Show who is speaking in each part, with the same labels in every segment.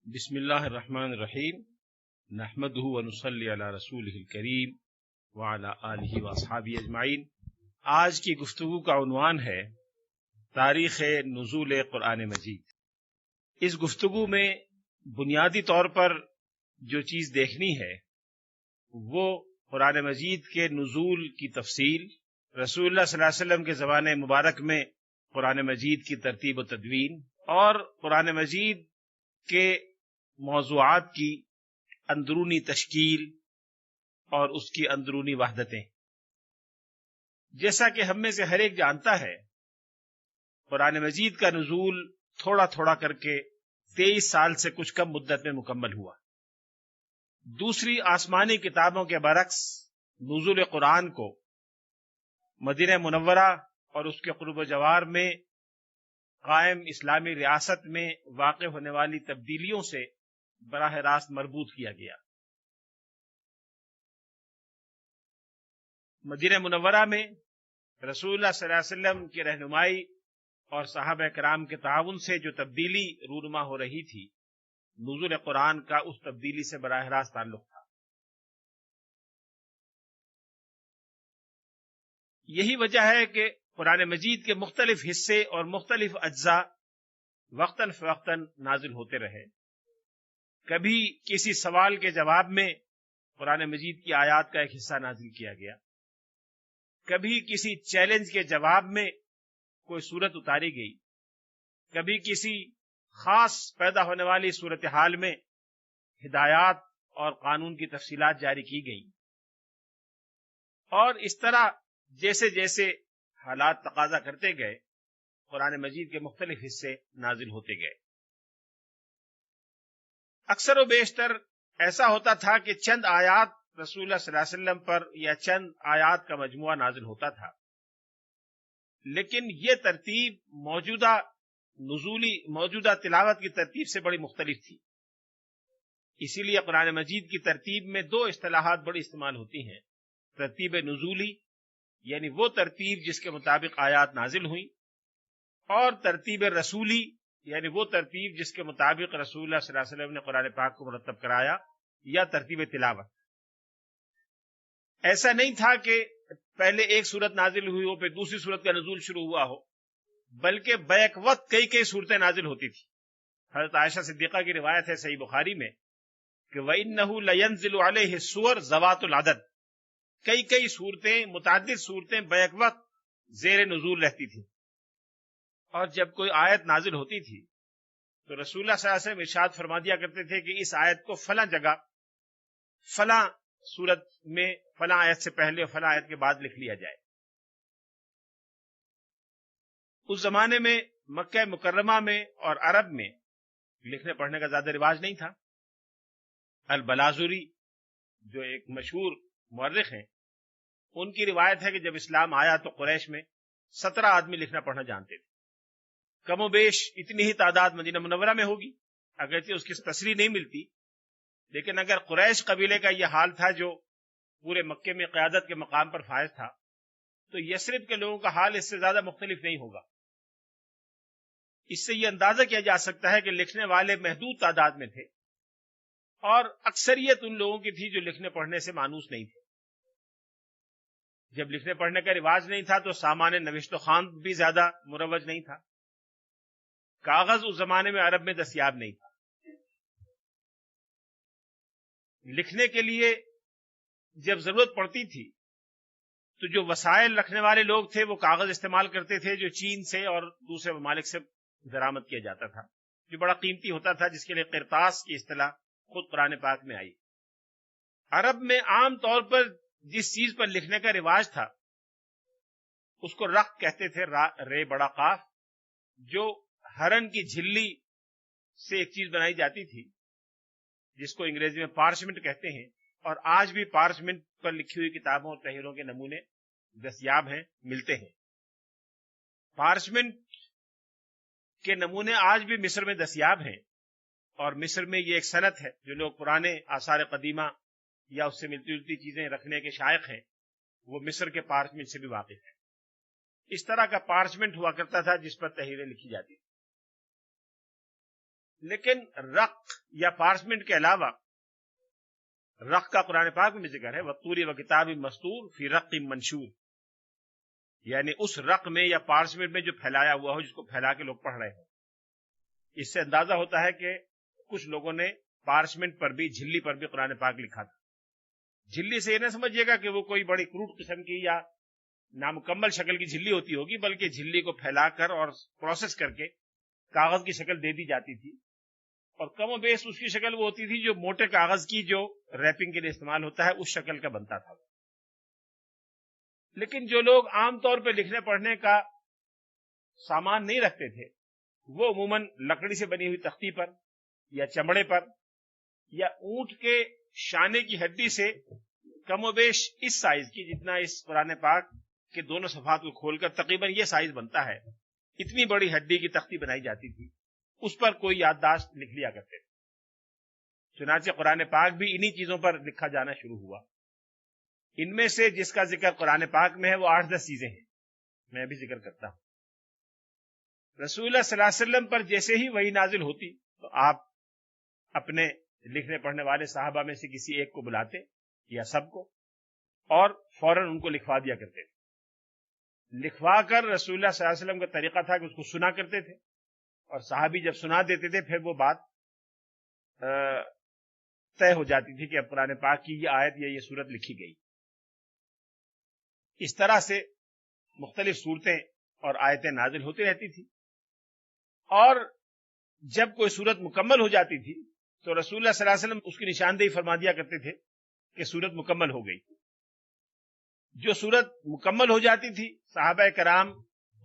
Speaker 1: بسم اللہ الرحمن الرحیم نحمدہ ونصلی علی رسولہ الکریم وعلی آلہ واصحابہ اجمعین۔ آج کی گفتگو کا عنوان ہے تاریخ نزول قرآن مجید۔ اس گفتگو میں بنیادی طور پر جو چیز دیکھنی ہے وہ قرآن مجید کے نزول کی تفصیل، رسول اللہ صلی اللہ علیہ وسلم کے زمانے مبارک میں قرآن مجید کی ترتیب و تدوین، اور قرآن مجید کے موضوعات کی اندرونی تشکیل اور اس کی اندرونی وحدتیں۔ جیسا کہ ہم میں سے ہر ایک جانتا ہے، قرآن مجید کا نزول تھوڑا تھوڑا کر کے 23 سال سے کچھ کم مدت میں مکمل ہوا۔ دوسری آسمانی کتابوں کے برعکس نزول قرآن کو مدینہ منورہ اور اس کے قرب و جوار میں قائم اسلامی ریاست میں واقع ہونے والی تبدیلیوں سے براہ راست مربوط کیا گیا۔ مدینہ منورہ میں رسول اللہ صلی اللہ علیہ وسلم کی رہنمائی اور صحابہ کرام کے تعاون سے جو تبدیلی رونما ہو رہی تھی، نزول قرآن کا اس تبدیلی سے براہ راست تعلق تھا۔ یہی وجہ ہے کہ قرآن مجید کے مختلف حصے اور مختلف اجزاء وقتاً فوقتاً نازل ہوتے رہے۔ کبھی کسی سوال کے جواب میں قرآن مجید کی آیات کا ایک حصہ نازل کیا گیا، کبھی کسی چیلنج کے جواب میں کوئی صورت اتاری گئی، کبھی کسی خاص پیدا ہونے والی صورتحال میں ہدایات اور قانون کی تفصیلات جاری کی گئی، اور اس طرح جیسے جیسے حالات تقاضا کرتے گئے قرآن مجید کے مختلف حصے نازل ہوتے گئے۔ اکثر و بیشتر ایسا ہوتا تھا کہ چند آیات رسول اللہ صلی اللہ علیہ وسلم پر یا چند آیات کا مجموعہ نازل ہوتا تھا، لیکن یہ ترتیب موجودہ تلاوت کی ترتیب سے بڑی مختلف تھی۔ اسی لیے قرآن مجید کی ترتیب میں دو اصطلاحات بڑی استعمال ہوتی ہیں: ترتیب نزولی، یعنی وہ ترتیب جس کے مطابق آیات نازل ہوئیں، اور ترتیب رسولی، یعنی وہ ترتیب جس کے مطابق رسول اللہ صلی اللہ علیہ وسلم نے قرآن پاک کو مرتب کرایا، یا ترتیب تلاوت۔ ایسا نہیں تھا کہ پہلے ایک صورت نازل ہوئی ہو پھر دوسری صورت کا نزول شروع ہوا ہو، بلکہ بیک وقت کئی صورتیں نازل ہوتی تھی۔ حضرت عائشہ صدیقہ کی روایت ہے صحیح بخاری میں کہ وَإِنَّهُ لَيَنزِلُ عَلَيْهِ السُّوَرُ ذَوَاتُ الْعَدَدِ، کئی صورتیں، متعدد صورتیں بیک وقت زیر نزول رہتی تھیں، اور جب کوئی آیت نازل ہوتی تھی تو رسول اللہ صلی اللہ علیہ وسلم ارشاد فرما دیا کرتے تھے کہ اس آیت کو فلاں جگہ، فلاں صورت میں، فلاں آیت سے پہلے اور فلاں آیت کے بعد لکھ لیا جائے۔ اس زمانے میں مکہ مکرمہ میں اور عرب میں لکھنے پڑھنے کا زیادہ رواج نہیں تھا۔ البلازوری جو ایک مشہور مورخ ہیں، ان کی روایت ہے کہ جب اسلام آیا تو قریش میں 17 آدمی لکھنا پڑھنا جانتے تھے۔ کم و بیش اتنی ہی تعداد مدینہ منورہ میں ہوگی، اگرچہ اس کی تصریح نہیں ملتی، لیکن اگر قریش قبیلے کا یہ حال تھا جو پورے مکے میں قیادت کے مقام پر فائز تھا، تو یثرب کے لوگوں کا حال اس سے زیادہ مختلف نہیں ہوگا۔ اس سے یہ اندازہ کیا جا سکتا ہے کہ لکھنے والے محدود تعداد میں تھے، اور اکثریت ان لوگوں کی تھی جو لکھنے پڑھنے سے مانوس نہیں تھے۔ جب لکھنے پڑھنے کا رواج نہیں تھا تو سامان نوشت و خواند بھی زیادہ مروج نہیں تھا، کاغذ اس زمانے میں عرب میں دستیاب نہیں تھا۔ لکھنے کے لیے جب ضرورت پڑتی تھی تو جو وسائل رکھنے والے لوگ تھے وہ کاغذ استعمال کرتے تھے جو چین سے اور دوسرے ممالک سے درآمد کیا جاتا تھا، جو بڑا قیمتی ہوتا تھا، جس کے لیے قرطاس کی اصطلاح خود قرآن پاک میں آئی۔ عرب میں عام طور پر جس چیز پر لکھنے کا رواج تھا اس کو رق کہتے تھے، رے بڑا قاف، جو ہرن کی جھلی سے ایک چیز بنائی جاتی تھی جس کو انگریزی میں پارچمنٹ کہتے ہیں، اور آج بھی پارچمنٹ پر لکھی ہوئی کتابوں اور تحریروں کے نمونے دستیاب ہیں، ملتے ہیں۔ پارچمنٹ کے نمونے آج بھی مصر میں دستیاب ہیں، اور مصر میں یہ ایک صنعت ہے جو لوگ پرانے آثار قدیمہ یا اس سے ملتی جلتی چیزیں رکھنے کے شائق ہیں، وہ مصر کے پارچمنٹ سے بھی واقف ہیں۔ اس طرح کا پارچمنٹ ہوا کرتا تھا جس پر تحریریں لکھی جاتی تھی۔ لیکن رق یا پارچمنٹ کے علاوہ رق کا قرآن پاک میں ذکر ہے، وَالطُّورِ وَكِتَابٍ مَّسْطُورٍ فِي رَقٍّ مَّنشُورٍ، یعنی اس رق میں یا پارچمنٹ میں جو پھیلایا ہوا ہو، جس کو پھیلا کے لوگ پڑھ رہے ہوں۔ اس سے اندازہ ہوتا ہے کہ کچھ لوگوں نے پارچمنٹ پر بھی، جھلی پر بھی قرآن پاک لکھا تھا۔ جھلی سے یہ نہ سمجھیے گا کہ وہ کوئی بڑی کروٹ قسم کی یا نامکمل شکل کی جھلی ہوتی ہوگی، بلکہ جھلی کو پھیلا کر اور پروسیس کر کے کاغذ کی شکل دے دی جاتی تھی، اور کم و بیش اس کی شکل وہ ہوتی تھی جو موٹے کاغذ کی جو ریپنگ کے لیے استعمال ہوتا ہے، اس شکل کا بنتا تھا۔ لیکن جو لوگ عام طور پہ لکھنے پڑھنے کا سامان نہیں رکھتے تھے، وہ عموماً لکڑی سے بنی ہوئی تختی پر یا چمڑے پر یا اونٹ کے شانے کی ہڈی سے کم و بیش اس سائز کی، جتنا اس قرآن پاک کے دونوں صفحات کو کھول کر تقریباً یہ سائز بنتا ہے، اتنی بڑی ہڈی کی تختی بنائی جاتی تھی، اس پر کوئی یادداشت لکھ لیا کرتے تھے۔ چنانچہ قرآن پاک بھی انہی چیزوں پر لکھا جانا شروع ہوا۔ ان میں سے جس کا ذکر قرآن پاک میں ہے وہ 8-10 چیزیں ہیں، میں بھی ذکر کرتا ہوں۔ رسول اللہ صلی اللہ علیہ وسلم پر جیسے ہی وحی نازل ہوتی تو آپ اپنے لکھنے پڑھنے والے صحابہ میں سے کسی ایک کو بلاتے یا سب کو، اور فوراً ان کو لکھوا دیا کرتے تھے۔ لکھوا کر رسول اللہ صلی اللہ علیہ وسلم کا طریقہ تھا کہ اس کو سنا کرتے تھے، اور صحابی جب سنا دیتے تھے پھر وہ بات طے ہو جاتی تھی کہ اب قرآن پاک کی یہ آیت یا یہ سورت لکھی گئی۔ اس طرح سے مختلف صورتیں اور آیتیں نازل ہوتی رہتی تھی، اور جب کوئی سورت مکمل ہو جاتی تھی تو رسول اللہ صلی اللہ علیہ وسلم اس کی نشاندہی فرما دیا کرتے تھے کہ سورت مکمل ہو گئی۔ جو سورت مکمل ہو جاتی تھی صحابہ کرام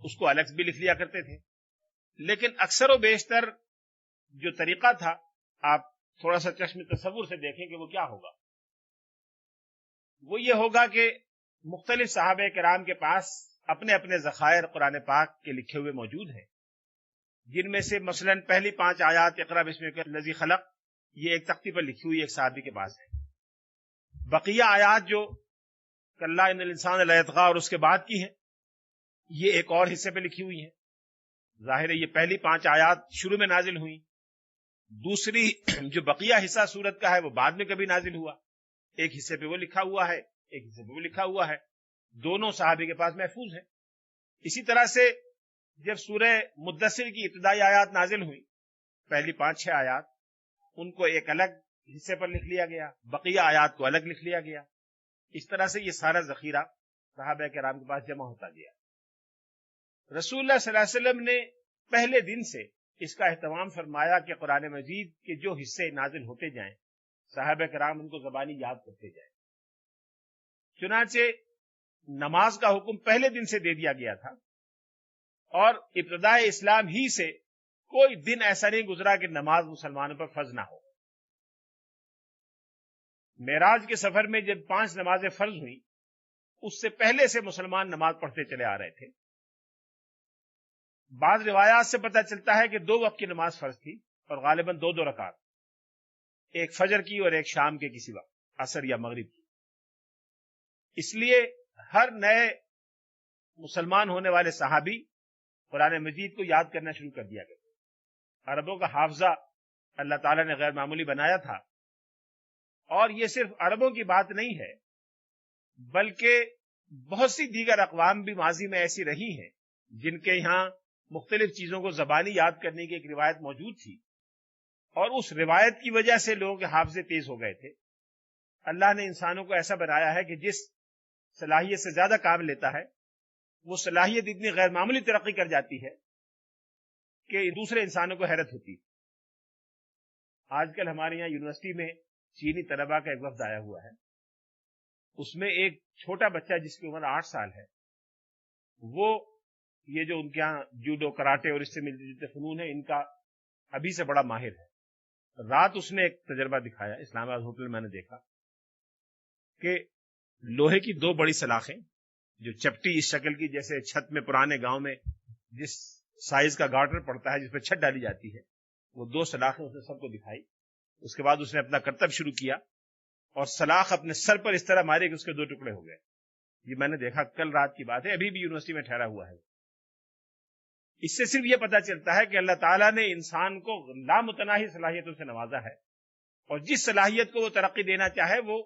Speaker 1: اس کو الگ بھی لکھ لیا کرتے تھے، لیکن اکثر و بیشتر جو طریقہ تھا، آپ تھوڑا سا چشم تصور سے دیکھیں کہ وہ کیا ہوگا۔ وہ یہ ہوگا کہ مختلف صحابہ کرام کے پاس اپنے اپنے ذخائر قرآن پاک کے لکھے ہوئے موجود ہیں، جن میں سے مثلاً پہلی 5 آیات اقرأ باسمک الذی خلق، یہ ایک تختی پر لکھی ہوئی ایک صحابی کے پاس ہے۔ بقیہ آیات جو کلا ان الانسان لیطغی اور اس کے بعد کی ہیں، یہ ایک اور حصے پہ لکھی ہوئی ہیں۔ ظاہر ہے یہ پہلی 5 آیات شروع میں نازل ہوئی، دوسری جو بقیہ حصہ سورت کا ہے وہ بعد میں کبھی نازل ہوا، ایک حصے پہ وہ لکھا ہوا ہے، ایک حصے پہ وہ لکھا ہوا ہے، دونوں صحابی کے پاس محفوظ ہیں۔ اسی طرح سے جب سورہ مدثر کی ابتدائی آیات نازل ہوئی، پہلی 5-6 آیات، ان کو ایک الگ حصے پر لکھ لیا گیا، بقیہ آیات کو الگ لکھ لیا گیا۔ اس طرح سے یہ سارا ذخیرہ صحابہ کرام کے پاس جمع ہوتا گیا۔ رسول اللہ صلی اللہ علیہ وسلم نے پہلے دن سے اس کا اہتمام فرمایا کہ قرآن مجید کے جو حصے نازل ہوتے جائیں صحابہ کرام ان کو زبانی یاد کرتے جائیں۔ چنانچہ نماز کا حکم پہلے دن سے دے دیا گیا تھا، اور ابتدائے اسلام ہی سے کوئی دن ایسا نہیں گزرا کہ نماز مسلمانوں پر فرض نہ ہو۔ معراج کے سفر میں جب 5 نمازیں فرض ہوئیں، اس سے پہلے سے مسلمان نماز پڑھتے چلے آ رہے تھے۔ بعض روایات سے پتہ چلتا ہے کہ 2 وقت کی نماز فرض تھی، اور غالباً 2 رکعت، ایک فجر کی اور ایک شام کے کسی وقت، عصر یا مغرب کی۔ اس لیے ہر نئے مسلمان ہونے والے صحابی قرآن مجید کو یاد کرنا شروع کر دیا گیا۔ عربوں کا حافظہ اللہ تعالیٰ نے غیر معمولی بنایا تھا، اور یہ صرف عربوں کی بات نہیں ہے، بلکہ بہت سی دیگر اقوام بھی ماضی میں ایسی رہی ہیں جن کے یہاں مختلف چیزوں کو زبانی یاد کرنے کی ایک روایت موجود تھی، اور اس روایت کی وجہ سے لوگوں کے حافظے تیز ہو گئے تھے۔ اللہ نے انسانوں کو ایسا بنایا ہے کہ جس صلاحیت سے زیادہ کام لیتا ہے، وہ صلاحیت اتنی غیر معمولی ترقی کر جاتی ہے کہ دوسرے انسانوں کو حیرت ہوتی۔ آج کل ہمارے یہاں یونیورسٹی میں چینی طلباء کا ایک وفد آیا ہوا ہے، اس میں ایک چھوٹا بچہ جس کی عمر 8 سال ہے، وہ یہ جو ان کے یہاں جوڈو کراٹے اور اس سے ملتے جلتے فنون ہیں، ان کا ابھی سے بڑا ماہر ہے۔ رات اس نے ایک تجربہ دکھایا، اسلام آباد ہوٹل میں نے دیکھا کہ لوہے کی 2 بڑی سلاخیں جو چپٹی اس شکل کی، جیسے چھت میں پرانے گاؤں میں جس سائز کا گارٹر پڑتا ہے جس پہ چھت ڈالی جاتی ہے، وہ 2 سلاخیں اس نے سب کو دکھائی۔ اس کے بعد اس نے اپنا کرتب شروع کیا، اور سلاخ اپنے سر پر اس طرح ماری کہ اس کے 2 ٹکڑے ہو گئے۔ یہ میں نے دیکھا، کل رات کی بات ہے، ابھی بھی یونیورسٹی میں ٹھہرا ہوا ہے۔ اس سے صرف یہ پتہ چلتا ہے کہ اللہ تعالیٰ نے انسان کو لامتناہی صلاحیتوں سے نوازا ہے، اور جس صلاحیت کو وہ ترقی دینا چاہے وہ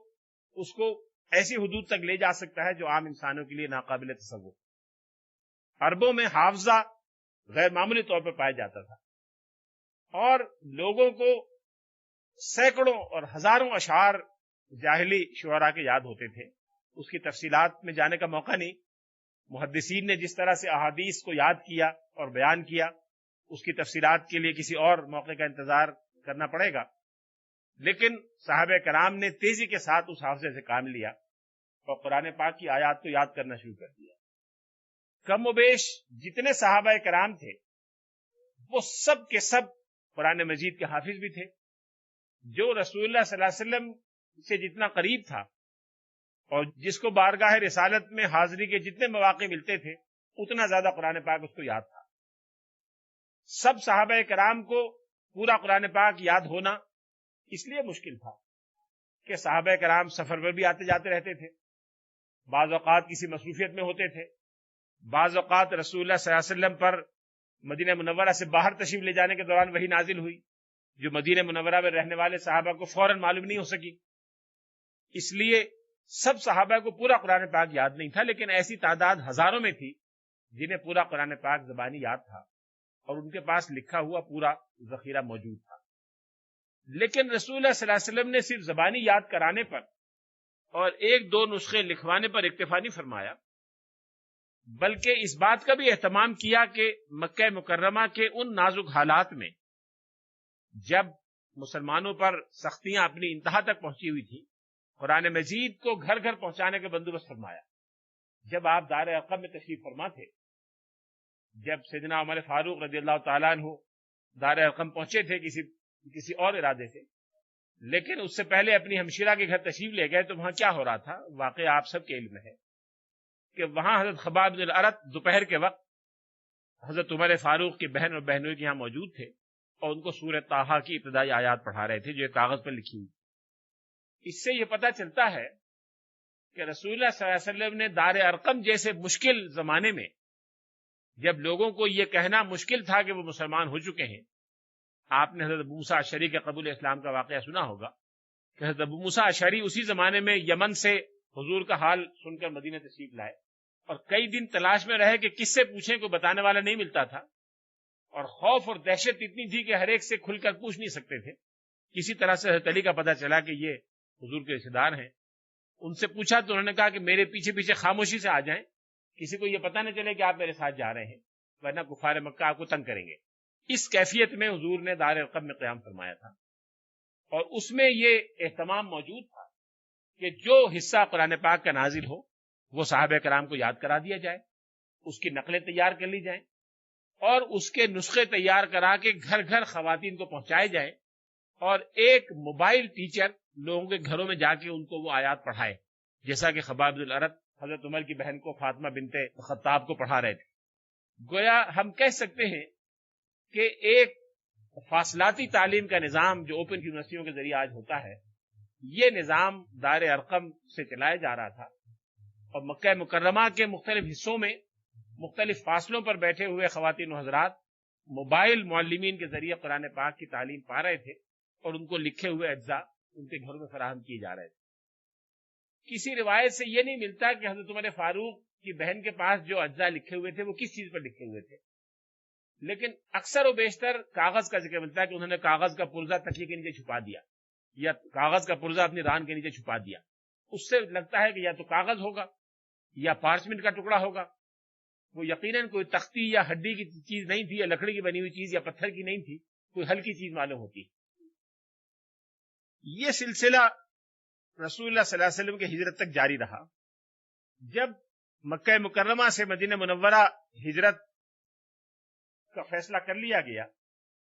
Speaker 1: اس کو ایسی حدود تک لے جا سکتا ہے جو عام انسانوں کے لیے ناقابل تصور۔ عربوں میں حافظہ غیر معمولی طور پر پایا جاتا تھا، اور لوگوں کو سینکڑوں اور ہزاروں اشعار جاہلی شعراء کے یاد ہوتے تھے۔ اس کی تفصیلات میں جانے کا موقع نہیں، محدثین نے جس طرح سے احادیث کو یاد کیا اور بیان کیا، اس کی تفصیلات کے لیے کسی اور موقع کا انتظار کرنا پڑے گا، لیکن صحابہ کرام نے تیزی کے ساتھ اس حافظے سے کام لیا اور قرآن پاک کی آیات کو یاد کرنا شروع کر دیا۔ کم و بیش جتنے صحابہ کرام تھے وہ سب کے سب قرآن مجید کے حافظ بھی تھے۔ جو رسول اللہ صلی اللہ علیہ وسلم سے جتنا قریب تھا اور جس کو بارگاہ رسالت میں حاضری کے جتنے مواقع ملتے تھے، اتنا زیادہ قرآن پاک اس کو یاد تھا۔ سب صحابہ کرام کو پورا قرآن پاک یاد ہونا اس لیے مشکل تھا کہ صحابہ کرام سفر پر بھی آتے جاتے رہتے تھے، بعض اوقات کسی مصروفیت میں ہوتے تھے، بعض اوقات رسول اللہ صلی اللہ علیہ وسلم پر مدینہ منورہ سے باہر تشریف لے جانے کے دوران وحی نازل ہوئی جو مدینہ منورہ میں رہنے والے صحابہ کو فوراً معلوم نہیں ہو سکی۔ اس لیے سب صحابہ کو پورا قرآن پاک یاد نہیں تھا، لیکن ایسی تعداد ہزاروں میں تھی جنہیں پورا قرآن پاک زبانی یاد تھا اور ان کے پاس لکھا ہوا پورا ذخیرہ موجود تھا۔ لیکن رسول اللہ صلی اللہ علیہ وسلم نے صرف زبانی یاد کرانے پر اور ایک دو نسخے لکھوانے پر اکتفا نہیں فرمایا، بلکہ اس بات کا بھی اہتمام کیا کہ مکہ مکرمہ کے ان نازک حالات میں جب مسلمانوں پر سختیاں اپنی انتہا تک پہنچی ہوئی تھی، قرآن مجید کو گھر گھر پہنچانے کا بندوبست فرمایا۔ جب آپ دار ارقم میں تشریف فرما تھے، جب سیدنا عمر فاروق رضی اللہ تعالیٰ عنہ دار ارقم پہنچے تھے کسی اور ارادے سے، لیکن اس سے پہلے اپنی ہمشیرہ کے گھر تشریف لے گئے، تو وہاں کیا ہو رہا تھا واقعہ آپ سب کے علم میں ہے کہ وہاں حضرت خباب بن الارت دوپہر کے وقت حضرت عمر فاروق کی بہن اور بہنوئی کے یہاں موجود تھے اور ان کو سورہ طٰہٰ کی ابتدائی آیات پڑھا رہے تھے جو ایک کاغذ پر لکھی ہوئی۔ اس سے یہ پتہ چلتا ہے کہ رسول اللہ صلی اللہ علیہ وسلم نے دار ارقم جیسے مشکل زمانے میں، جب لوگوں کو یہ کہنا مشکل تھا کہ وہ مسلمان ہو چکے ہیں، آپ نے حضرت ابو موسیٰ اشعری کے قبول اسلام کا واقعہ سنا ہوگا کہ حضرت ابو موسیٰ اشعری اسی زمانے میں یمن سے حضور کا حال سن کر مدینہ تشریف لائے اور کئی دن تلاش میں رہے کہ کس سے پوچھیں، کوئی بتانے والا نہیں ملتا تھا، اور خوف اور دہشت اتنی تھی کہ ہر ایک سے کھل کر پوچھ نہیں سکتے تھے۔ کسی طرح سے حضرت علی کا پتہ چلا کہ یہ حضور کے رشتہ دار ہیں، ان سے پوچھا تو انہوں نے کہا کہ میرے پیچھے پیچھے خاموشی سے آ جائیں، کسی کو یہ پتہ نہ چلے کہ آپ میرے ساتھ جا رہے ہیں، ورنہ کفار مکہ آپ کو تنگ کریں گے۔ اس کیفیت میں حضور نے دار ارقم میں قیام فرمایا تھا، اور اس میں یہ اہتمام موجود تھا کہ جو حصہ قرآن پاک کا نازل ہو وہ صحابہ کرام کو یاد کرا دیا جائے، اس کی نقلیں تیار کر لی جائیں اور اس کے نسخے تیار کرا کے گھر گھر خواتین کو پہنچائے جائیں، اور ایک موبائل ٹیچر لوگوں کے گھروں میں جا کے ان کو وہ آیات پڑھائے، جیسا کہ خباب بن الارت حضرت عمر کی بہن کو فاطمہ بنت خطاب کو پڑھا رہے تھے۔ گویا ہم کہہ سکتے ہیں کہ ایک فاصلاتی تعلیم کا نظام جو اوپن یونیورسٹیوں کے ذریعے آج ہوتا ہے، یہ نظام دار ارقم سے چلایا جا رہا تھا، اور مکہ مکرمہ کے مختلف حصوں میں مختلف فاصلوں پر بیٹھے ہوئے خواتین و حضرات موبائل معلمین کے ذریعے قرآن پاک کی تعلیم پا رہے تھے، اور ان کو لکھے ہوئے اجزاء ان کے گھروں میں فراہم کیے جا رہے تھے۔ کسی روایت سے یہ نہیں ملتا کہ حضرت عمر فاروق کی بہن کے پاس جو اجزاء لکھے ہوئے تھے وہ کس چیز پر لکھے ہوئے تھے، لیکن اکثر و بیشتر کاغذ کا ذکر ملتا ہے کہ انہوں نے کاغذ کا پرزہ تکیے کے نیچے چھپا دیا یا کاغذ کا پرزہ اپنی ران کے نیچے چھپا دیا۔ اس سے لگتا ہے کہ یا تو کاغذ ہوگا یا پارچمنٹ کا ٹکڑا ہوگا، وہ یقیناً کوئی تختی یا ہڈی کی چیز نہیں تھی یا لکڑی کی بنی ہوئی چیز یا پتھر کی نہیں تھی، کوئی ہلکی چیز معلوم ہوتی۔ یہ سلسلہ رسول اللہ صلی اللہ علیہ وسلم کی ہجرت تک جاری رہا۔ جب مکہ مکرمہ سے مدینہ منورہ ہجرت کا فیصلہ کر لیا گیا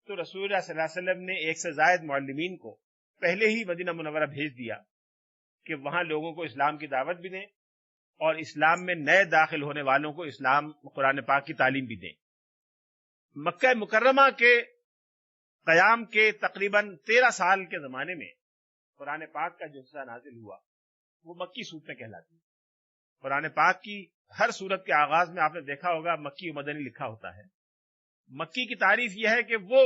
Speaker 1: تو رسول اللہ صلی اللہ علیہ وسلم نے 1 سے زائد معلمین کو پہلے ہی مدینہ منورہ بھیج دیا کہ وہاں لوگوں کو اسلام کی دعوت بھی دیں اور اسلام میں نئے داخل ہونے والوں کو اسلام قرآن پاک کی تعلیم بھی دیں۔ مکہ مکرمہ کے قیام کے تقریباً 13 سال کے زمانے میں قرآن پاک کا جو حصہ نازل ہوا وہ مکی صورتیں کہلاتی ہیں۔ قرآن پاک کی ہر صورت کے آغاز میں آپ نے دیکھا ہوگا مکی و مدنی لکھا ہوتا ہے، مکی کی تعریف یہ ہے کہ وہ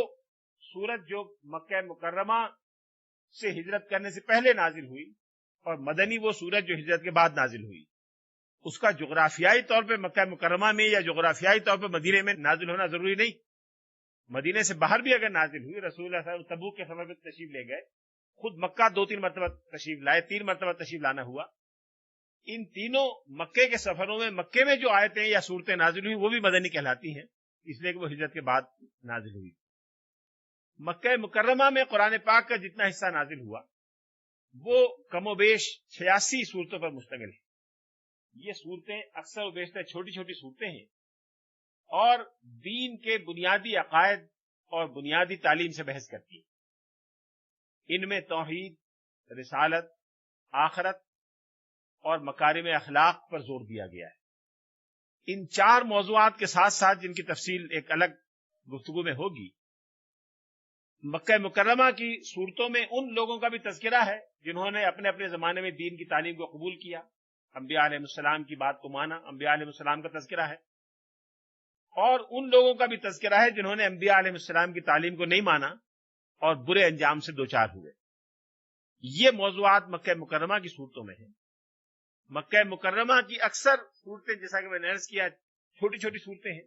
Speaker 1: سورت جو مکہ مکرمہ سے ہجرت کرنے سے پہلے نازل ہوئی، اور مدنی وہ سورت جو ہجرت کے بعد نازل ہوئی، اس کا جغرافیائی طور پہ مکہ مکرمہ میں یا جغرافیائی طور پہ مدینے میں نازل ہونا ضروری نہیں. مدینے سے باہر بھی اگر نازل ہوئی، رسول اللہ صلی اللہ علیہ وسلم تبوک کے سفر پہ تشریف لے گئے، خود مکہ 2-3 مرتبہ تشریف لائے، 3 مرتبہ تشریف لانا ہوا. ان تینوں مکے کے سفروں میں مکے میں جو آیتیں یا صورتیں نازل ہوئی وہ بھی مدنی کہلاتی ہیں، اس لیے کہ وہ ہجرت کے بعد نازل ہوئی. مکہ مکرمہ میں قرآن پاک کا جتنا حصہ نازل ہوا وہ کم و بیش 86 صورتوں پر مشتمل ہے. یہ صورتیں اکثر و بیشتر چھوٹی چھوٹی صورتیں ہیں اور دین کے بنیادی عقائد اور بنیادی تعلیم سے بحث کرتی ہیں. ان میں توحید، رسالت، آخرت اور مکارم اخلاق پر زور دیا گیا ہے. ان 4 موضوعات کے ساتھ ساتھ جن کی تفصیل ایک الگ گفتگو میں ہوگی، مکہ مکرمہ کی صورتوں میں ان لوگوں کا بھی تذکرہ ہے جنہوں نے اپنے اپنے زمانے میں دین کی تعلیم کو قبول کیا، انبیاء علیہ السلام کی بات کو مانا، انبیاء علیہ السلام کا تذکرہ ہے. اور ان لوگوں کا بھی تذکرہ ہے جنہوں نے انبیاء علیہ السلام کی تعلیم کو نہیں مانا اور برے انجام سے دوچار ہوئے. یہ موضوعات مکہ مکرمہ کی صورتوں میں ہیں. مکہ مکرمہ کی اکثر صورتیں، جیسا کہ میں نے عرض کیا، چھوٹی چھوٹی صورتیں ہیں.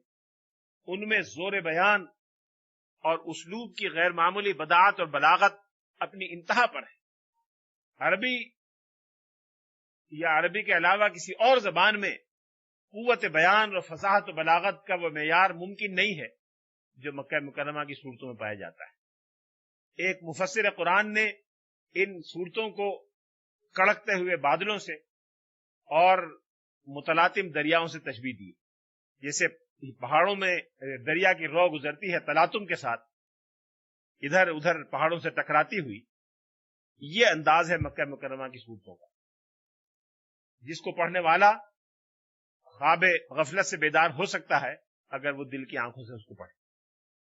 Speaker 1: ان میں زور بیان اور اسلوب کی غیر معمولی بداعت اور بلاغت اپنی انتہا پر ہے. عربی یا عربی کے علاوہ کسی اور زبان میں قوت بیان اور فصاحت و بلاغت کا وہ معیار ممکن نہیں ہے جو مکہ مکرمہ کی صورتوں میں پایا جاتا ہے. ایک مفسر قرآن نے ان صورتوں کو کڑکتے ہوئے بادلوں سے اور متلاطم دریاؤں سے تشبیہ دی، جیسے پہاڑوں میں دریا کی رو گزرتی ہے تلاطم کے ساتھ، ادھر ادھر پہاڑوں سے ٹکراتی ہوئی. یہ انداز ہے مکہ مکرمہ کی صورتوں کا، جس کو پڑھنے والا خواب غفلت سے بیدار ہو سکتا ہے اگر وہ دل کی آنکھوں سے اس کو پڑھے.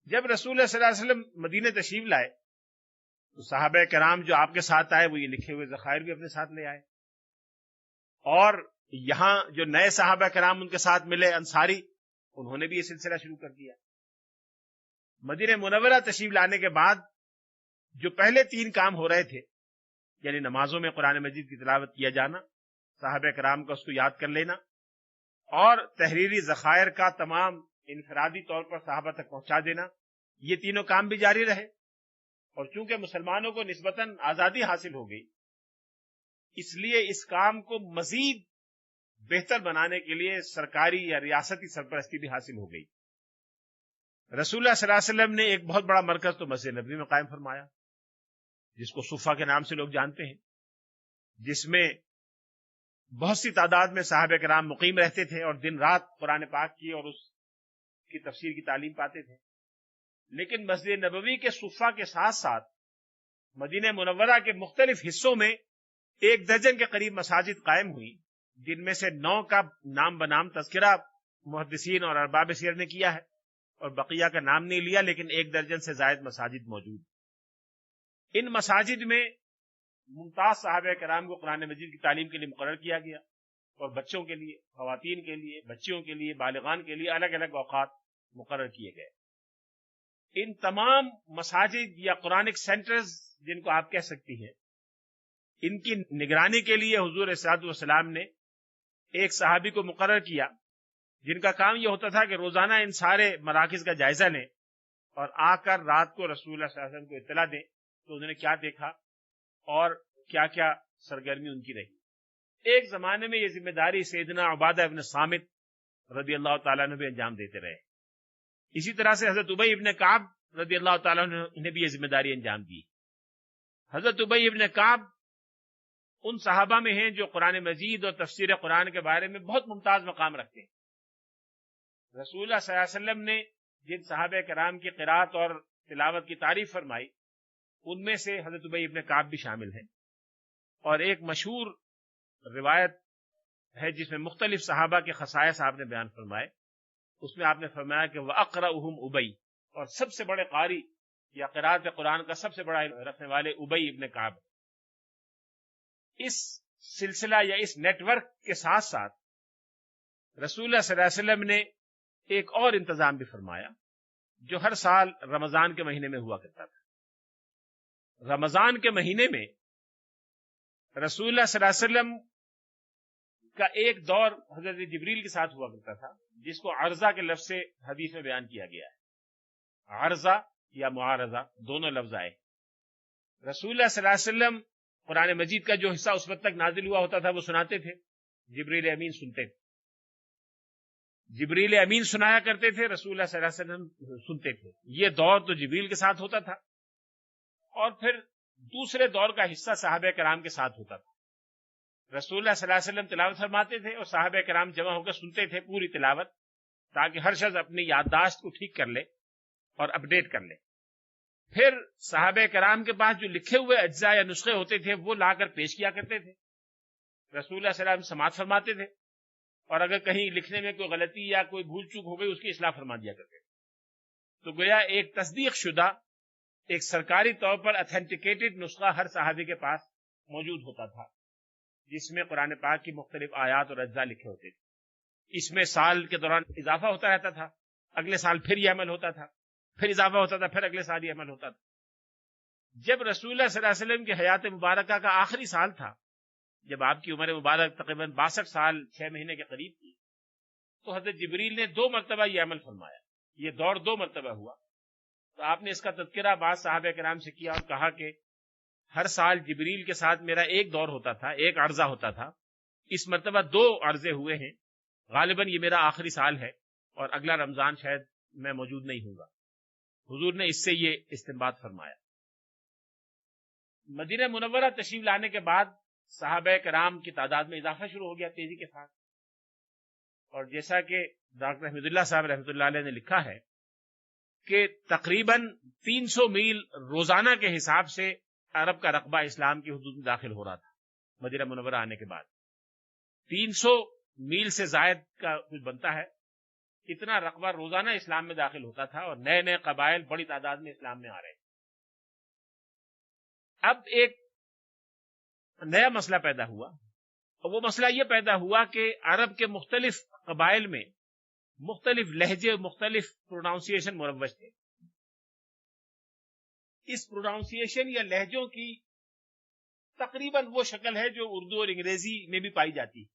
Speaker 1: جب رسول اللہ صلی اللہ علیہ وسلم مدینہ تشریف لائے تو صحابہ کرام جو آپ کے ساتھ آئے وہ یہ لکھے ہوئے ذخائر بھی اپنے ساتھ لے آئے، اور یہاں جو نئے صحابہ کرام ان کے ساتھ ملے انصاری، انہوں نے بھی یہ سلسلہ شروع کر دیا. مدینہ منورہ تشریف لانے کے بعد جو پہلے 3 کام ہو رہے تھے، یعنی نمازوں میں قرآن مجید کی تلاوت کیا جانا، صحابہ کرام کا اس کو یاد کر لینا، اور تحریری ذخائر کا تمام انفرادی طور پر صحابہ تک پہنچا دینا، یہ تینوں کام بھی جاری رہے. اور چونکہ مسلمانوں کو نسبتاً آزادی حاصل ہو گئی، اس لیے اس کام کو مزید بہتر بنانے کے لیے سرکاری یا ریاستی سرپرستی بھی حاصل ہو گئی. رسول اللہ صلی اللہ علیہ وسلم نے ایک بہت بڑا مرکز تو مسجد نبوی میں قائم فرمایا، جس کو صفہ کے نام سے لوگ جانتے ہیں، جس میں بہت سی تعداد میں صحابہ کرام مقیم رہتے تھے اور دن رات قرآن پاک کی اور اس کی تفسیر کی تعلیم پاتے تھے. لیکن مسجد نبوی کے صفہ کے ساتھ ساتھ مدینہ منورہ کے مختلف حصوں میں 1 درجن کے قریب مساجد قائم ہوئی، جن میں سے 9 کا نام بنام تذکرہ محدثین اور ارباب سیر نے کیا ہے اور بقیہ کا نام نہیں لیا، لیکن 1 درجن سے زائد مساجد موجود. ان مساجد میں ممتاز صحابہ کرام کو قرآن مجید کی تعلیم کے لیے مقرر کیا گیا، اور بچوں کے لیے، خواتین کے لیے، بچیوں کے لیے، بالغان کے لیے الگ الگ اوقات مقرر کیے گئے. ان تمام مساجد یا قرآنک سینٹرز جن کو آپ کہہ سکتی ہیں، ان کی نگرانی کے لیے حضور صلی اللہ علیہ وسلم نے ایک صحابی کو مقرر کیا، جن کا کام یہ ہوتا تھا کہ روزانہ ان سارے مراکز کا جائزہ لیں اور آ کر رات کو رسول اللہ صلی اللہ علیہ وسلم کو اطلاع دیں تو انہوں نے کیا دیکھا اور کیا کیا سرگرمی ان کی رہی. ایک زمانے میں یہ ذمہ داری سیدنا عبادہ ابن صامت رضی اللہ تعالیٰ عنہ بھی انجام دیتے رہے. اسی طرح سے حضرت ابی ابن کعب رضی اللہ تعالیٰ عنہ انہیں بھی یہ ذمہ داری انجام دی. حضرت ابی ابن کعب ان صحابہ میں ہیں جو قرآن مجید اور تفسیر قرآن کے بارے میں بہت ممتاز مقام رکھتے ہیں. رسول اللہ صلی اللہ علیہ وسلم نے جن صحابہ کرام کی قرات اور تلاوت کی تعریف فرمائی، ان میں سے حضرت ابی ابن کعب بھی شامل ہیں. اور ایک مشہور روایت ہے جس میں مختلف صحابہ کے خصائص آپ نے بیان فرمائے. اس میں آپ نے فرمایا کہ وَأَقْرَأُهُمْ ابی، اور سب سے بڑے قاری یا قرات قرآن کا سب سے بڑا رکھنے والے ابی ابن کعب. اس سلسلہ یا اس نیٹ ورک کے ساتھ ساتھ رسول اللہ صلی اللہ علیہ وسلم نے ایک اور انتظام بھی فرمایا. جو ہر سال رمضان کے مہینے میں ہوا کرتا تھا۔ رمضان کے مہینے میں رسول اللہ صلی اللہ علیہ وسلم کا ایک دور حضرت جبریل کے ساتھ ہوا کرتا تھا، جس کو عرضہ کے لفظ سے حدیث میں بیان کیا گیا ہے۔ عرضہ یا معارضہ دونوں لفظ آئے۔ رسول اللہ صلی اللہ علیہ وسلم قرآن مجید کا جو حصہ اس وقت تک نازل ہوا ہوتا تھا وہ سناتے تھے، جبریل امین سنتے تھے۔ جبریل امین سنایا کرتے تھے، رسول اللہ صلی اللہ علیہ وسلم سنتے تھے۔ یہ دور تو جبریل کے ساتھ ہوتا تھا، اور پھر دوسرے دور کا حصہ صحابہ کرام کے ساتھ ہوتا تھا۔ رسول اللہ صلی اللہ علیہ وسلم تلاوت فرماتے تھے اور صحابہ کرام جمع ہو کر سنتے تھے پوری تلاوت، تاکہ ہر شخص اپنی یادداشت کو ٹھیک کر لے اور اپڈیٹ کر لے۔ پھر صحابہ کرام کے پاس جو لکھے ہوئے اجزاء یا نسخے ہوتے تھے وہ لا کر پیش کیا کرتے تھے، رسول اللہ صلی اللہ علیہ وسلم سماعت فرماتے تھے، اور اگر کہیں لکھنے میں کوئی غلطی یا کوئی بھول چوک ہو گئی اس کی اصلاح فرما دیا کرتے تھے۔ تو گویا ایک تصدیق شدہ، ایک سرکاری طور پر اتھینٹیکیٹڈ نسخہ ہر صحابی کے پاس موجود ہوتا تھا، جس میں قرآن پاک کی مختلف آیات اور اجزاء لکھے ہوتے تھے۔ اس میں سال کے دوران اضافہ ہوتا رہتا تھا، اگلے سال پھر یہ عمل ہوتا تھا، پھر اضافہ ہوتا تھا، پھر اگلے سال یہ عمل ہوتا تھا۔ جب رسول اللہ صلی اللہ علیہ وسلم کی حیات مبارکہ کا آخری سال تھا، جب آپ کی عمر مبارک تقریباً 62 سال 6 مہینے کے قریب تھی، تو حضرت جبریل نے 2 مرتبہ یہ عمل فرمایا۔ یہ دور 2 مرتبہ ہوا، تو آپ نے اس کا تذکرہ بعض صحابہ کرام سے کیا اور کہا کہ ہر سال جبریل کے ساتھ میرا ایک دور ہوتا تھا، ایک عرضہ ہوتا تھا، اس مرتبہ 2 عرضے ہوئے ہیں، غالباً یہ میرا آخری سال ہے اور اگلا رمضان شاید میں موجود نہیں ہوں گا۔ حضور نے اس سے یہ استنباط فرمایا۔ مدینہ منورہ تشریف لانے کے بعد صحابہ کرام کی تعداد میں اضافہ شروع ہو گیا تیزی کے ساتھ، اور جیسا کہ ڈاکٹر احمد اللہ صاحب رحمۃ اللہ علیہ نے لکھا ہے کہ تقریباً 300 میل روزانہ کے حساب سے عرب کا رقبہ اسلام کی حدود میں داخل ہو رہا تھا۔ مدینہ منورہ آنے کے بعد 300 میل سے زائد کا کچھ بنتا ہے، اتنا رقبہ روزانہ اسلام میں داخل ہوتا تھا، اور نئے نئے قبائل بڑی تعداد میں اسلام میں آ رہے ہیں۔ اب ایک نیا مسئلہ پیدا ہوا، اور وہ مسئلہ یہ پیدا ہوا کہ عرب کے مختلف قبائل میں مختلف لہجے، مختلف پروناؤنسیشن مروج تھے۔ اس پروناؤنسیشن یا لہجوں کی تقریباً وہ شکل ہے جو اردو اور انگریزی میں بھی پائی جاتی ہے۔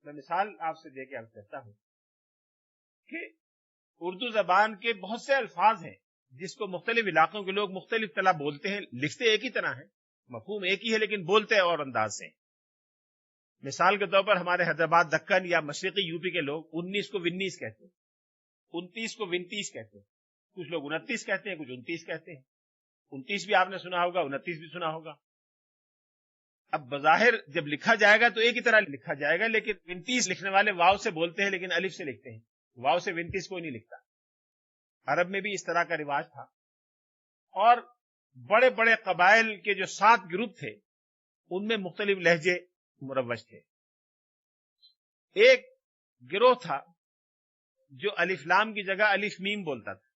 Speaker 1: میں مثال آپ سے دے کے عرض کرتا ہوں کہ اردو زبان کے بہت سے الفاظ ہیں جس کو مختلف علاقوں کے لوگ مختلف طرح بولتے ہیں، لکھتے ایک ہی طرح ہیں، مفہوم ایک ہی ہے، لیکن بولتے اور انداز سے ہیں۔ مثال کے طور پر ہمارے حیدرآباد دکن یا مشرقی یو پی کے لوگ 19 کو 19 کہتے ہیں، 29 کو 29 کہتے ہیں، کچھ لوگ 29 کہتے ہیں، کچھ 29 کہتے ہیں۔ 29 بھی آپ نے سنا ہوگا، 29 بھی سنا ہوگا۔ اب بظاہر جب لکھا جائے گا تو ایک ہی طرح لکھا جائے گا، لیکن 29 لکھنے والے واو سے بولتے ہیں لیکن الف سے لکھتے ہیں، واو سے 29 کوئی نہیں لکھتا۔ عرب میں بھی اس طرح کا رواج تھا، اور بڑے بڑے قبائل کے جو 7 گروپ تھے ان میں مختلف لہجے مروج تھے۔ ایک گروہ تھا جو الف لام کی جگہ الف میم بولتا تھا۔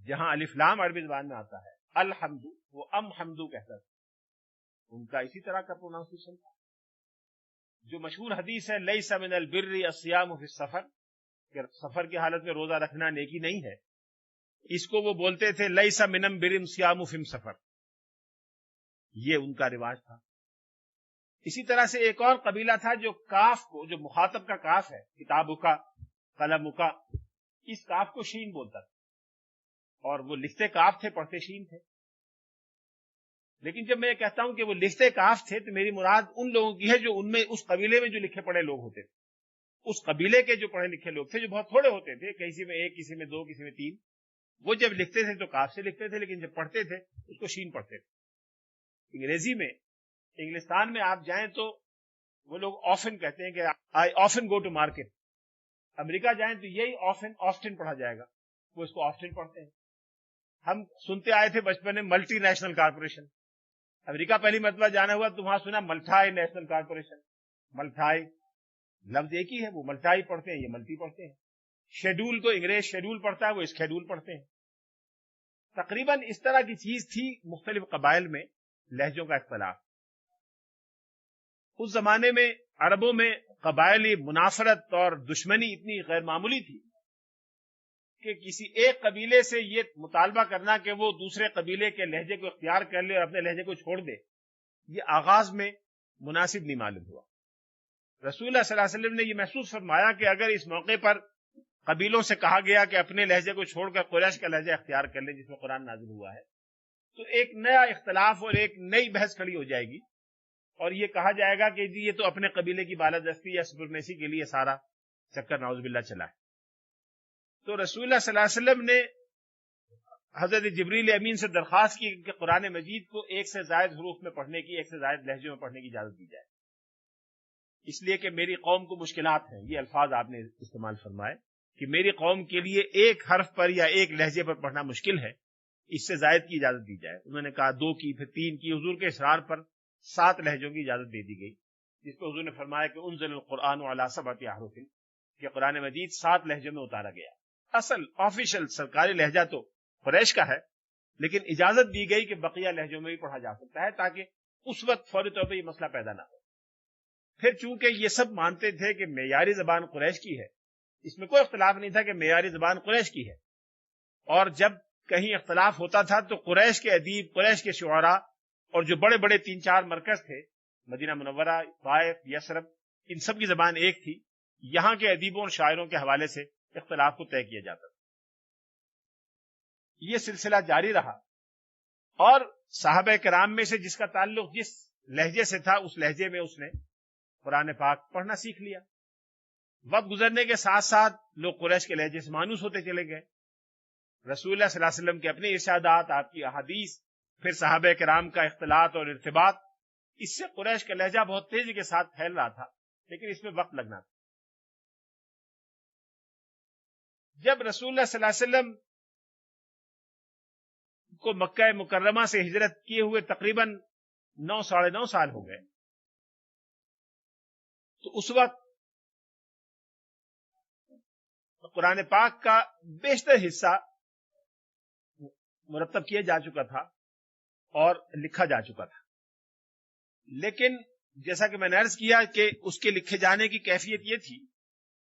Speaker 1: جہاں الف لام عربی زبان میں آتا ہے الحمد، وہ ام حمدو کہتا تھا، ان کا اسی طرح کا پروناؤنسیشن تھا۔ جو مشہور حدیث ہے لیس من البر الصیام فی السفر، کہ سفر کی حالت میں روزہ رکھنا نیکی نہیں ہے، اس کو وہ بولتے تھے لیس من البر الصیام فی السفر، یہ ان کا رواج تھا۔ اسی طرح سے ایک اور قبیلہ تھا جو کاف کو، جو مخاطب کا کاف ہے، کتابوں کا، قلم کا، اس کاف کو شین بولتا تھا، اور وہ لکھتے کاف تھے، پڑھتے شین تھے۔ لیکن جب میں یہ کہتا ہوں کہ وہ لکھتے کاف تھے تو میری مراد ان لوگوں کی ہے جو ان میں اس قبیلے میں جو لکھے پڑھے لوگ ہوتے تھے، اس قبیلے کے جو پڑھے لکھے لوگ تھے، جو بہت تھوڑے ہوتے تھے، کسی میں 1، کسی میں 2، کسی میں 3، وہ جب لکھتے تھے تو کاف سے لکھتے تھے، لیکن جب پڑھتے تھے اس کو شین پڑھتے تھے۔ انگریزی میں، انگلستان میں آپ جائیں تو وہ لوگ آفن کہتے ہیں کہ I often go to market. امریکہ جائیں تو یہی آفٹن پڑھا جائے گا، وہ اس کو آفٹن پڑھتے ہیں۔ ہم سنتے آئے تھے بچپن میں ملٹی نیشنل کارپوریشن، امریکہ پہلی مرتبہ جانا ہوا تو وہاں سنا ملٹائی نیشنل کارپوریشن۔ ملٹائی لفظ ایک ہی ہے، وہ ملٹائی پڑھتے ہیں، یہ ملٹی پڑھتے ہیں۔ شیڈول کو انگریز شیڈول پڑھتا ہے، وہ اسکیڈول پڑھتے ہیں۔ تقریباً اس طرح کی چیز تھی مختلف قبائل میں لہجوں کا اختلاف۔ اس زمانے میں عربوں میں قبائلی منافرت اور دشمنی اتنی غیر معمولی تھی کہ کسی ایک قبیلے سے یہ مطالبہ کرنا کہ وہ دوسرے قبیلے کے لہجے کو اختیار کر لے اور اپنے لہجے کو چھوڑ دے، یہ آغاز میں مناسب نہیں معلوم ہوا۔ رسول اللہ صلی اللہ علیہ وسلم نے یہ محسوس فرمایا کہ اگر اس موقع پر قبیلوں سے کہا گیا کہ اپنے لہجے کو چھوڑ کر قریش کا لہجہ اختیار کر لیں جس میں قرآن نازل ہوا ہے، تو ایک نیا اختلاف اور ایک نئی بحث کھڑی ہو جائے گی، اور یہ کہا جائے گا کہ جی یہ تو اپنے قبیلے کی بالادستی یا سپرمیسی کے لیے سارا چکر نعوذ باللہ چلا ہے۔ تو رسول اللہ صلی اللہ علیہ وسلم نے حضرت جبریل امین سے درخواست کی کہ قرآن مجید کو ایک سے زائد حروف میں پڑھنے کی، ایک سے زائد لہجوں میں پڑھنے کی اجازت دی جائے، اس لیے کہ میری قوم کو مشکلات ہیں۔ یہ الفاظ آپ نے استعمال فرمائے کہ میری قوم کے لیے ایک حرف پر یا ایک لہجے پر پڑھنا مشکل ہے، اس سے زائد کی اجازت دی جائے۔ انہوں نے کہا 2 کی، پھر 3 کی، حضور کے اصرار پر 7 لہجوں کی اجازت دے دی گئی، جس کو حضور نے فرمایا کہ انزل القرآن علی 7 احرف، کہ قرآن مجید 7 لہجوں میں اتارا گیا۔ اصل آفیشل سرکاری لہجہ تو قریش کا ہے، لیکن اجازت دی گئی کہ بقیہ لہجوں میں بھی پڑھا جا سکتا ہے تاکہ اس وقت فوری طور پہ یہ مسئلہ پیدا نہ ہو۔ پھر چونکہ یہ سب مانتے تھے کہ معیاری زبان قریش کی ہے، اس میں کوئی اختلاف نہیں تھا کہ معیاری زبان قریش کی ہے، اور جب کہیں اختلاف ہوتا تھا تو قریش کے ادیب، قریش کے شعراء اور جو بڑے بڑے 3-4 مرکز تھے، مدینہ منورہ، طائف، یثرب، ان سب کی زبان ایک تھی، یہاں کے ادیبوں اور شاعروں کے حوالے سے اختلاف کو طے کیا جاتا تھا۔ یہ سلسلہ جاری رہا، اور صحابہ کرام میں سے جس کا تعلق جس لہجے سے تھا اس لہجے میں اس نے قرآن پاک پڑھنا سیکھ لیا۔ وقت گزرنے کے ساتھ ساتھ لوگ قریش کے لہجے سے مانوس ہوتے چلے گئے۔ رسول اللہ صلی اللہ علیہ وسلم کے اپنے ارشادات، آپ کی احادیث، پھر صحابہ کرام کا اختلاط اور ارتباط، اس سے قریش کا لہجہ بہت تیزی کے ساتھ پھیل رہا تھا، لیکن اس میں وقت لگنا تھا۔ جب رسول اللہ صلی اللہ علیہ وسلم کو مکہ مکرمہ سے ہجرت کیے ہوئے تقریباً 9 سال ہو گئے، تو اس وقت قرآن پاک کا بیشتر حصہ مرتب کیا جا چکا تھا اور لکھا جا چکا تھا، لیکن جیسا کہ میں نے عرض کیا کہ اس کے لکھے جانے کی کیفیت یہ تھی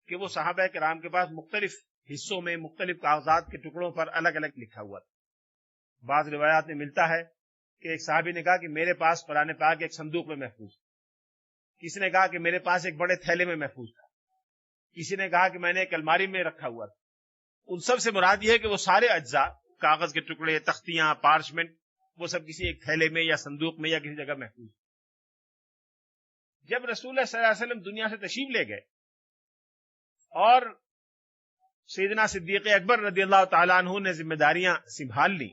Speaker 1: کہ وہ صحابہ کرام کے پاس مختلف حصوں میں مختلف کاغذات کے ٹکڑوں پر الگ الگ لکھا ہوا تھا۔ بعض روایات میں ملتا ہے کہ ایک صحابی نے کہا کہ میرے پاس قرآن پاک ایک صندوق میں محفوظ تھا، کسی نے کہا کہ میرے پاس ایک بڑے تھیلے میں محفوظ تھا، کسی نے کہا کہ میں نے ایک الماری میں رکھا ہوا تھا۔ ان سب سے مراد یہ ہے کہ وہ سارے اجزاء، کاغذ کے ٹکڑے، تختیاں، پارچمنٹ، وہ سب کسی ایک تھیلے میں یا صندوق میں یا کسی جگہ محفوظ۔ جب رسول اللہ صلی اللہ علیہ وسلم دنیا سے تشریف لے گئے اور سیدنا صدیق اکبر رضی اللہ تعالیٰ عنہ نے ذمہ داریاں سنبھال لی،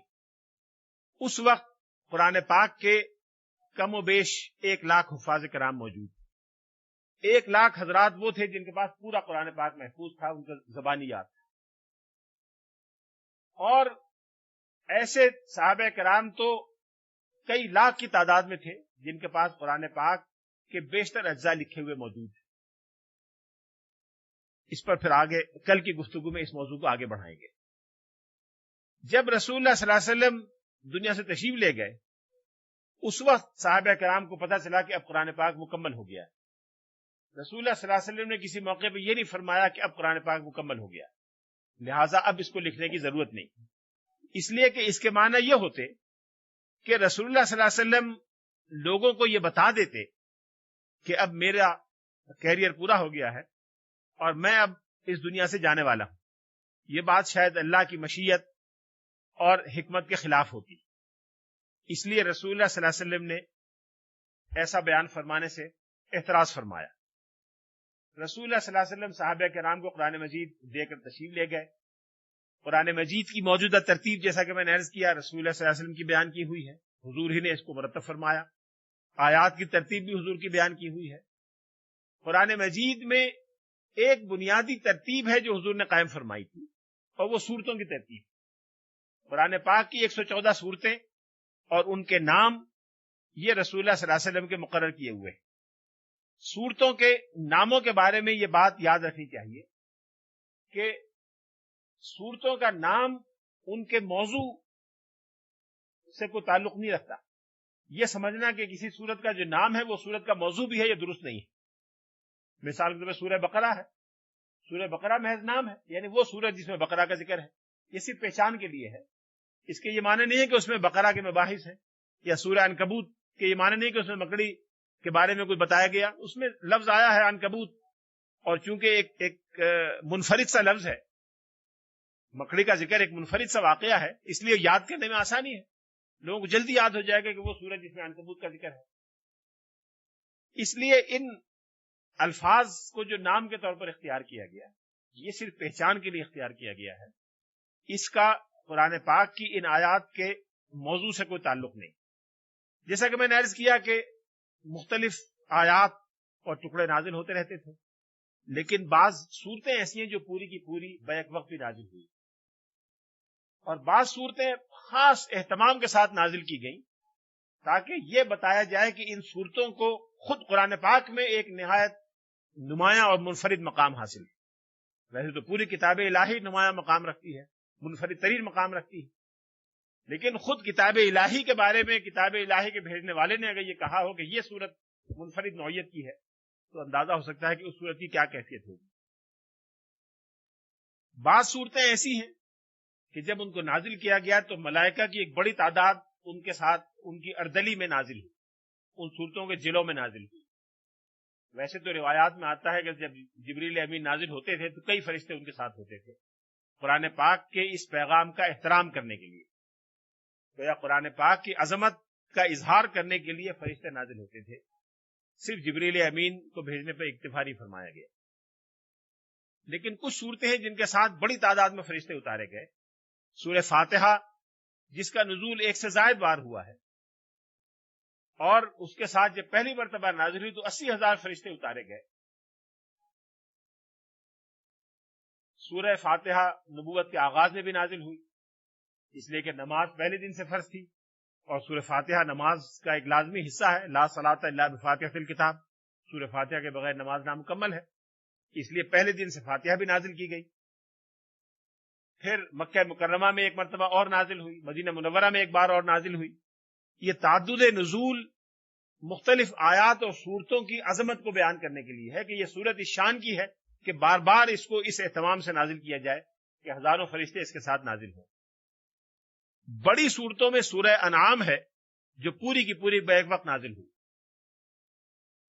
Speaker 1: اس وقت قرآن پاک کے کم و بیش 1,00,000 حفاظ کرام موجود تھے۔ 1,00,000 حضرات وہ تھے جن کے پاس پورا قرآن پاک محفوظ تھا، ان کا زبانی یاد تھا، اور ایسے صحابہ کرام تو کئی لاکھ کی تعداد میں تھے جن کے پاس قرآن پاک کے بیشتر اجزاء لکھے ہوئے موجود تھے۔ اس پر پھر آگے کل کی گفتگو میں اس موضوع کو آگے بڑھائیں گے۔ جب رسول اللہ صلی اللہ علیہ وسلم دنیا سے تشریف لے گئے، اس وقت صحابہ کرام کو پتہ چلا کہ اب قرآن پاک مکمل ہو گیا ہے۔ رسول اللہ صلی اللہ علیہ وسلم نے کسی موقع پہ یہ نہیں فرمایا کہ اب قرآن پاک مکمل ہو گیا، لہٰذا اب اس کو لکھنے کی ضرورت نہیں، اس لیے کہ اس کے معنی یہ ہوتے کہ رسول اللہ صلی اللہ علیہ وسلم لوگوں کو یہ بتا دیتے کہ اب میرا کیریئر پورا ہو گیا ہے اور میں اب اس دنیا سے جانے والا ہوں۔ یہ بات شاید اللہ کی مشیت اور حکمت کے خلاف ہوتی، اس لیے رسول اللہ صلی اللہ علیہ وسلم نے ایسا بیان فرمانے سے اعتراض فرمایا۔ رسول اللہ صلی اللہ علیہ وسلم صحابہ کرام کو قرآن مجید دے کر تشریف لے گئے۔ قرآن مجید کی موجودہ ترتیب جیسا کہ میں نے عرض کیا رسول اللہ صلی اللہ علیہ وسلم کی بیان کی ہوئی ہے، حضور ہی نے اس کو مرتب فرمایا۔ آیات کی ترتیب بھی حضور کی بیان کی ہوئی ہے۔ قرآن مجید میں ایک بنیادی ترتیب ہے جو حضور نے قائم فرمائی تھی، اور وہ سورتوں کی ترتیب۔ قرآن پاک کی 114 سورتیں اور ان کے نام یہ رسول اللہ صلی اللہ علیہ وسلم کے مقرر کیے ہوئے ہیں۔ سورتوں کے ناموں کے بارے میں یہ بات یاد رکھنی چاہیے کہ سورتوں کا نام ان کے موضوع سے کوئی تعلق نہیں رکھتا۔ یہ سمجھنا کہ کسی سورت کا جو نام ہے وہ سورت کا موضوع بھی ہے، یہ درست نہیں ہے۔ مثال کے طور پر سورہ بقرہ ہے، سورہ بقرہ محض نام ہے، یعنی وہ سورت جس میں بقرہ کا ذکر ہے، یہ صرف پہچان کے لیے ہے. اس کے یہ معنی نہیں ہے کہ اس میں بقرہ کے مباحث ہیں، یا سورہ عنکبوت کے یہ معنی نہیں کہ اس میں مکڑی کے بارے میں کوئی بتایا گیا. اس میں لفظ آیا ہے عنکبوت، اور چونکہ ایک منفرد سا لفظ ہے، مکڑی کا ذکر ایک منفرد سا واقعہ ہے، اس لیے یاد کرنے میں آسانی ہے، لوگوں کو جلدی یاد ہو جائے گا کہ وہ سورج جس میں عنکبوت کا ذکر ہے. اس لیے ان الفاظ کو جو نام کے طور پر اختیار کیا گیا، یہ صرف پہچان کے لیے اختیار کیا گیا ہے. اس کا قرآن پاک کی ان آیات کے موضوع سے کوئی تعلق نہیں. جیسا کہ میں نے عرض کیا کہ مختلف آیات اور ٹکڑے نازل ہوتے رہتے تھے، لیکن بعض صورتیں ایسی ہیں جو پوری کی پوری بیک وقت بھی نازل ہوئی، اور بعض صورتیں خاص اہتمام کے ساتھ نازل کی گئیں تاکہ یہ بتایا جائے کہ ان صورتوں کو خود قرآن پاک میں ایک نہایت نمایاں اور منفرد مقام حاصل ہے. ویسے تو پوری کتاب الہی نمایاں مقام رکھتی ہے، منفرد ترین مقام رکھتی ہے، لیکن خود کتاب الہی کے بارے میں کتاب الہی کے بھیجنے والے نے اگر یہ کہا ہو کہ یہ صورت منفرد نوعیت کی ہے تو اندازہ ہو سکتا ہے کہ اس صورت کی کیا کیفیت ہوگی. بعض صورتیں ایسی ہیں کہ جب ان کو نازل کیا گیا تو ملائکہ کی ایک بڑی تعداد ان کے ساتھ ان کی اردلی میں نازل ہوئی، ان صورتوں کے ضلعوں میں نازل ہوئی. ویسے تو روایات میں آتا ہے کہ جب جبریل امین نازل ہوتے تھے تو کئی فرشتے ان کے ساتھ ہوتے تھے، قرآن پاک کے اس پیغام کا احترام کرنے کے لیے، تو یا قرآن پاک کی عظمت کا اظہار کرنے کے لیے فرشتے نازل ہوتے تھے. صرف جبریل امین کو بھیجنے پر اکتفا نہیں فرمایا گیا. لیکن کچھ صورتیں ہیں جن کے ساتھ بڑی تعداد میں فرشتے اتارے گئے. سورہ فاتحہ جس کا نزول 1 سے زائد بار ہوا ہے، اور اس کے ساتھ جب پہلی مرتبہ نازل ہوئی تو 80,000 فرشتے اتارے گئے. سورہ فاتحہ نبوت کے آغاز میں بھی نازل ہوئی، اس لیے کہ نماز پہلے دن سے فرض تھی، اور سورہ فاتحہ نماز کا ایک لازمی حصہ ہے. لا صلاۃ الا بفاتحۃ الکتاب، سورہ فاتحہ کے بغیر نماز نامکمل ہے، اس لیے پہلے دن سے فاتحہ بھی نازل کی گئی. پھر مکہ مکرمہ میں ایک مرتبہ اور نازل ہوئی، مدینہ منورہ میں ایک بار اور نازل ہوئی. یہ تعدد نزول مختلف آیات اور صورتوں کی عظمت کو بیان کرنے کے لیے ہے کہ یہ صورت اس شان کی ہے کہ بار بار اس کو اس اہتمام سے نازل کیا جائے کہ ہزاروں فرشتے اس کے ساتھ نازل ہوں. بڑی صورتوں میں سورہ انعام ہے جو پوری کی پوری بیک وقت نازل ہوئی.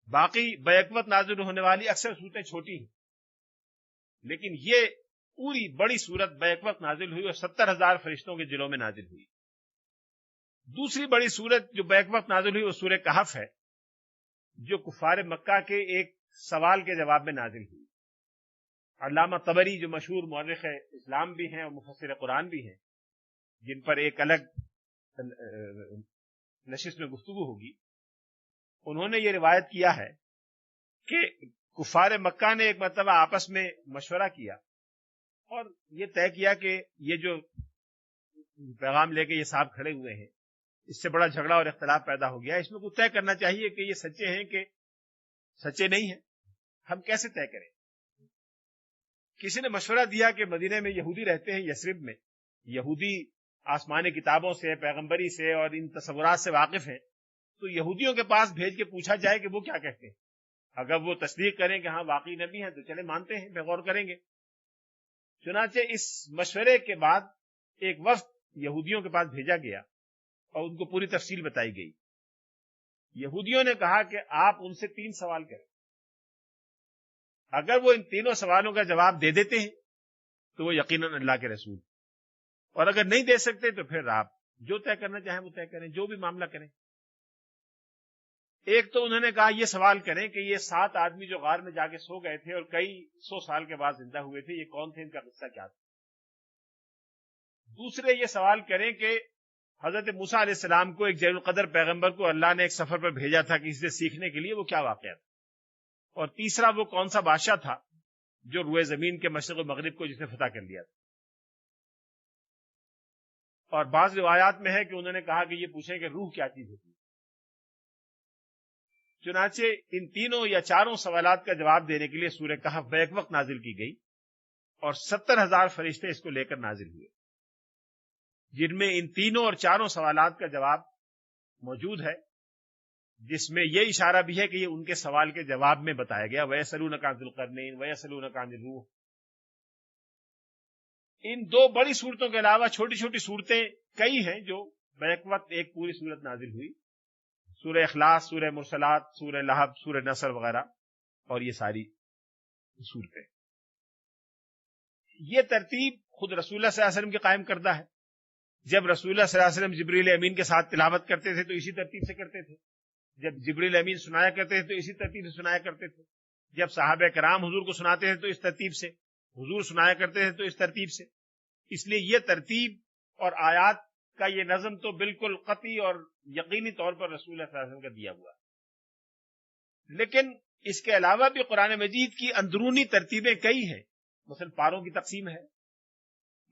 Speaker 1: باقی بیک وقت نازل ہونے والی اکثر صورتیں چھوٹی ہیں، لیکن یہ پوری بڑی صورت بیک وقت نازل ہوئی اور 70,000 فرشتوں کے دلوں میں نازل ہوئی. دوسری بڑی صورت جو بیک وقت نازل ہوئی وہ سورہ کہف ہے، جو کفار مکہ کے ایک سوال کے جواب میں نازل ہوئی. علامہ طبری جو مشہور مورخ اسلام بھی ہیں اور مفسر قرآن بھی ہیں، جن پر ایک الگ نشست میں گفتگو ہوگی، انہوں نے یہ روایت کیا ہے کہ کفار مکہ نے ایک مرتبہ آپس میں مشورہ کیا اور یہ طے کیا کہ یہ جو پیغام لے کے یہ صاحب کھڑے ہوئے ہیں، اس سے بڑا جھگڑا اور اختلاف پیدا ہو گیا، اس میں کچھ طے کرنا چاہیے کہ یہ سچے ہیں کہ سچے نہیں ہیں. ہم کیسے طے کریں؟ کسی نے مشورہ دیا کہ مدینے میں یہودی رہتے ہیں، یثرب میں یہودی آسمانی کتابوں سے، پیغمبری سے اور ان تصورات سے واقف ہیں، تو یہودیوں کے پاس بھیج کے پوچھا جائے کہ وہ کیا کہتے ہیں. اگر وہ تصدیق کریں کہ ہاں واقعی نبی ہیں تو چلے مانتے ہیں، بغور کریں گے. چنانچہ اس مشورے کے بعد ایک وفد یہودیوں کے پاس بھیجا گیا اور ان کو پوری تفصیل بتائی گئی. یہودیوں نے کہا کہ آپ ان سے 3 سوال کریں، اگر وہ ان تینوں سوالوں کا جواب دے دیتے ہیں تو وہ یقیناً اللہ کے رسول، اور اگر نہیں دے سکتے تو پھر آپ جو طے کرنا چاہیں وہ طے کریں، جو بھی معاملہ کریں. ایک تو انہوں نے کہا یہ سوال کریں کہ یہ 7 آدمی جو غار میں جا کے سو گئے تھے اور کئی 100 سال کے بعد زندہ ہوئے تھے، یہ کون تھے، ان کا قصہ کیا تھا. دوسرے یہ سوال کریں کہ حضرت موسیٰ علیہ السلام کو ایک جلیل القدر پیغمبر کو اللہ نے ایک سفر پر بھیجا تھا کسی سے سیکھنے کے لیے، وہ کیا واقعہ تھا. اور تیسرا وہ کون سا بادشاہ تھا جو روئے زمین کے مشرق و مغرب کو جس نے فتح کر لیا تھا. اور بعض روایات میں ہے کہ انہوں نے کہا کہ یہ پوچھیں کہ روح کیا چیز ہوتی ہے. چنانچہ ان تینوں یا چاروں سوالات کا جواب دینے کے لیے سورہ کہف بیک وقت نازل کی گئی اور 70,000 فرشتے اس کو لے کر نازل ہوئے، جن میں ان تینوں اور چاروں سوالات کا جواب موجود ہے، جس میں یہ اشارہ بھی ہے کہ یہ ان کے سوال کے جواب میں بتایا گیا. وَيَسْأَلُونَكَ عَنِ ذِي الْقَرْنَيْنِ وَيَسْأَلُونَكَ عَنِ الرُّوحِ ان دو بڑی صورتوں کے علاوہ چھوٹی چھوٹی صورتیں کئی ہیں جو بیک وقت ایک پوری صورت نازل ہوئی، سورہ اخلاص، سورہ مرسلات، سورہ لہب، سورہ نصر وغیرہ، اور یہ ساری صورتیں. یہ ترتیب خود رسول اللہ صلی اللہ علیہ وسلم کی قائم کردہ ہے. جب رسول اللہ صلی اللہ علیہ وسلم جبریل امین کے ساتھ تلاوت کرتے تھے تو اسی ترتیب سے کرتے تھے، جب جبریل امین سنایا کرتے تھے تو اسی ترتیب سے سنایا کرتے تھے، جب صحابہ کرام حضور کو سناتے تھے تو اس ترتیب سے، حضور سنایا کرتے تھے تو اس ترتیب سے. اس لیے یہ ترتیب اور آیات کا یہ نظم تو بالکل قطعی اور یقینی طور پر رسول اللہ صلی اللہ علیہ وسلم کا دیا ہوا ہے. لیکن اس کے علاوہ بھی قرآن مجید کی اندرونی ترتیبیں کئی ہیں. مثلا پاروں کی تقسیم ہے،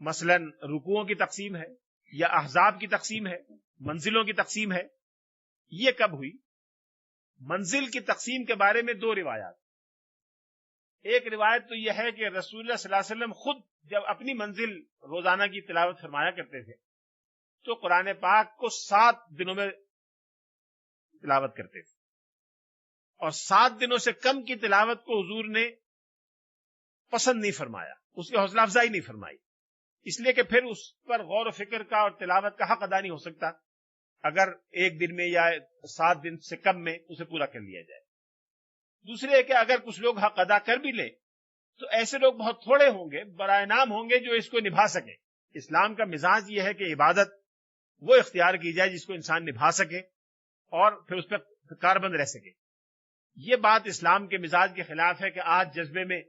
Speaker 1: مثلا رکوعوں کی تقسیم ہے، یا احزاب کی تقسیم ہے، منزلوں کی تقسیم ہے. یہ کب ہوئی؟ منزل کی تقسیم کے بارے میں دو روایات. ایک روایت تو یہ ہے کہ رسول اللہ صلی اللہ علیہ وسلم خود جب اپنی منزل روزانہ کی تلاوت فرمایا کرتے تھے تو قرآن پاک کو 7 دنوں میں تلاوت کرتے تھے، اور 7 دنوں سے کم کی تلاوت کو حضور نے پسند نہیں فرمایا، اس کی حوصلہ افزائی نہیں فرمائی، اس لیے کہ پھر اس پر غور و فکر کا اور تلاوت کا حق ادا نہیں ہو سکتا اگر ایک دن میں یا 7 دن سے کم میں اسے پورا کر لیا جائے. دوسرے ہے کہ اگر کچھ لوگ حق ادا کر بھی لیں تو ایسے لوگ بہت تھوڑے ہوں گے، برائے نام ہوں گے جو اس کو نبھا سکیں. اسلام کا مزاج یہ ہے کہ عبادت وہ اختیار کی جائے جس کو انسان نبھا سکے اور پھر اس پہ کاربند رہ سکے. یہ بات اسلام کے مزاج کے خلاف ہے کہ آج جذبے میں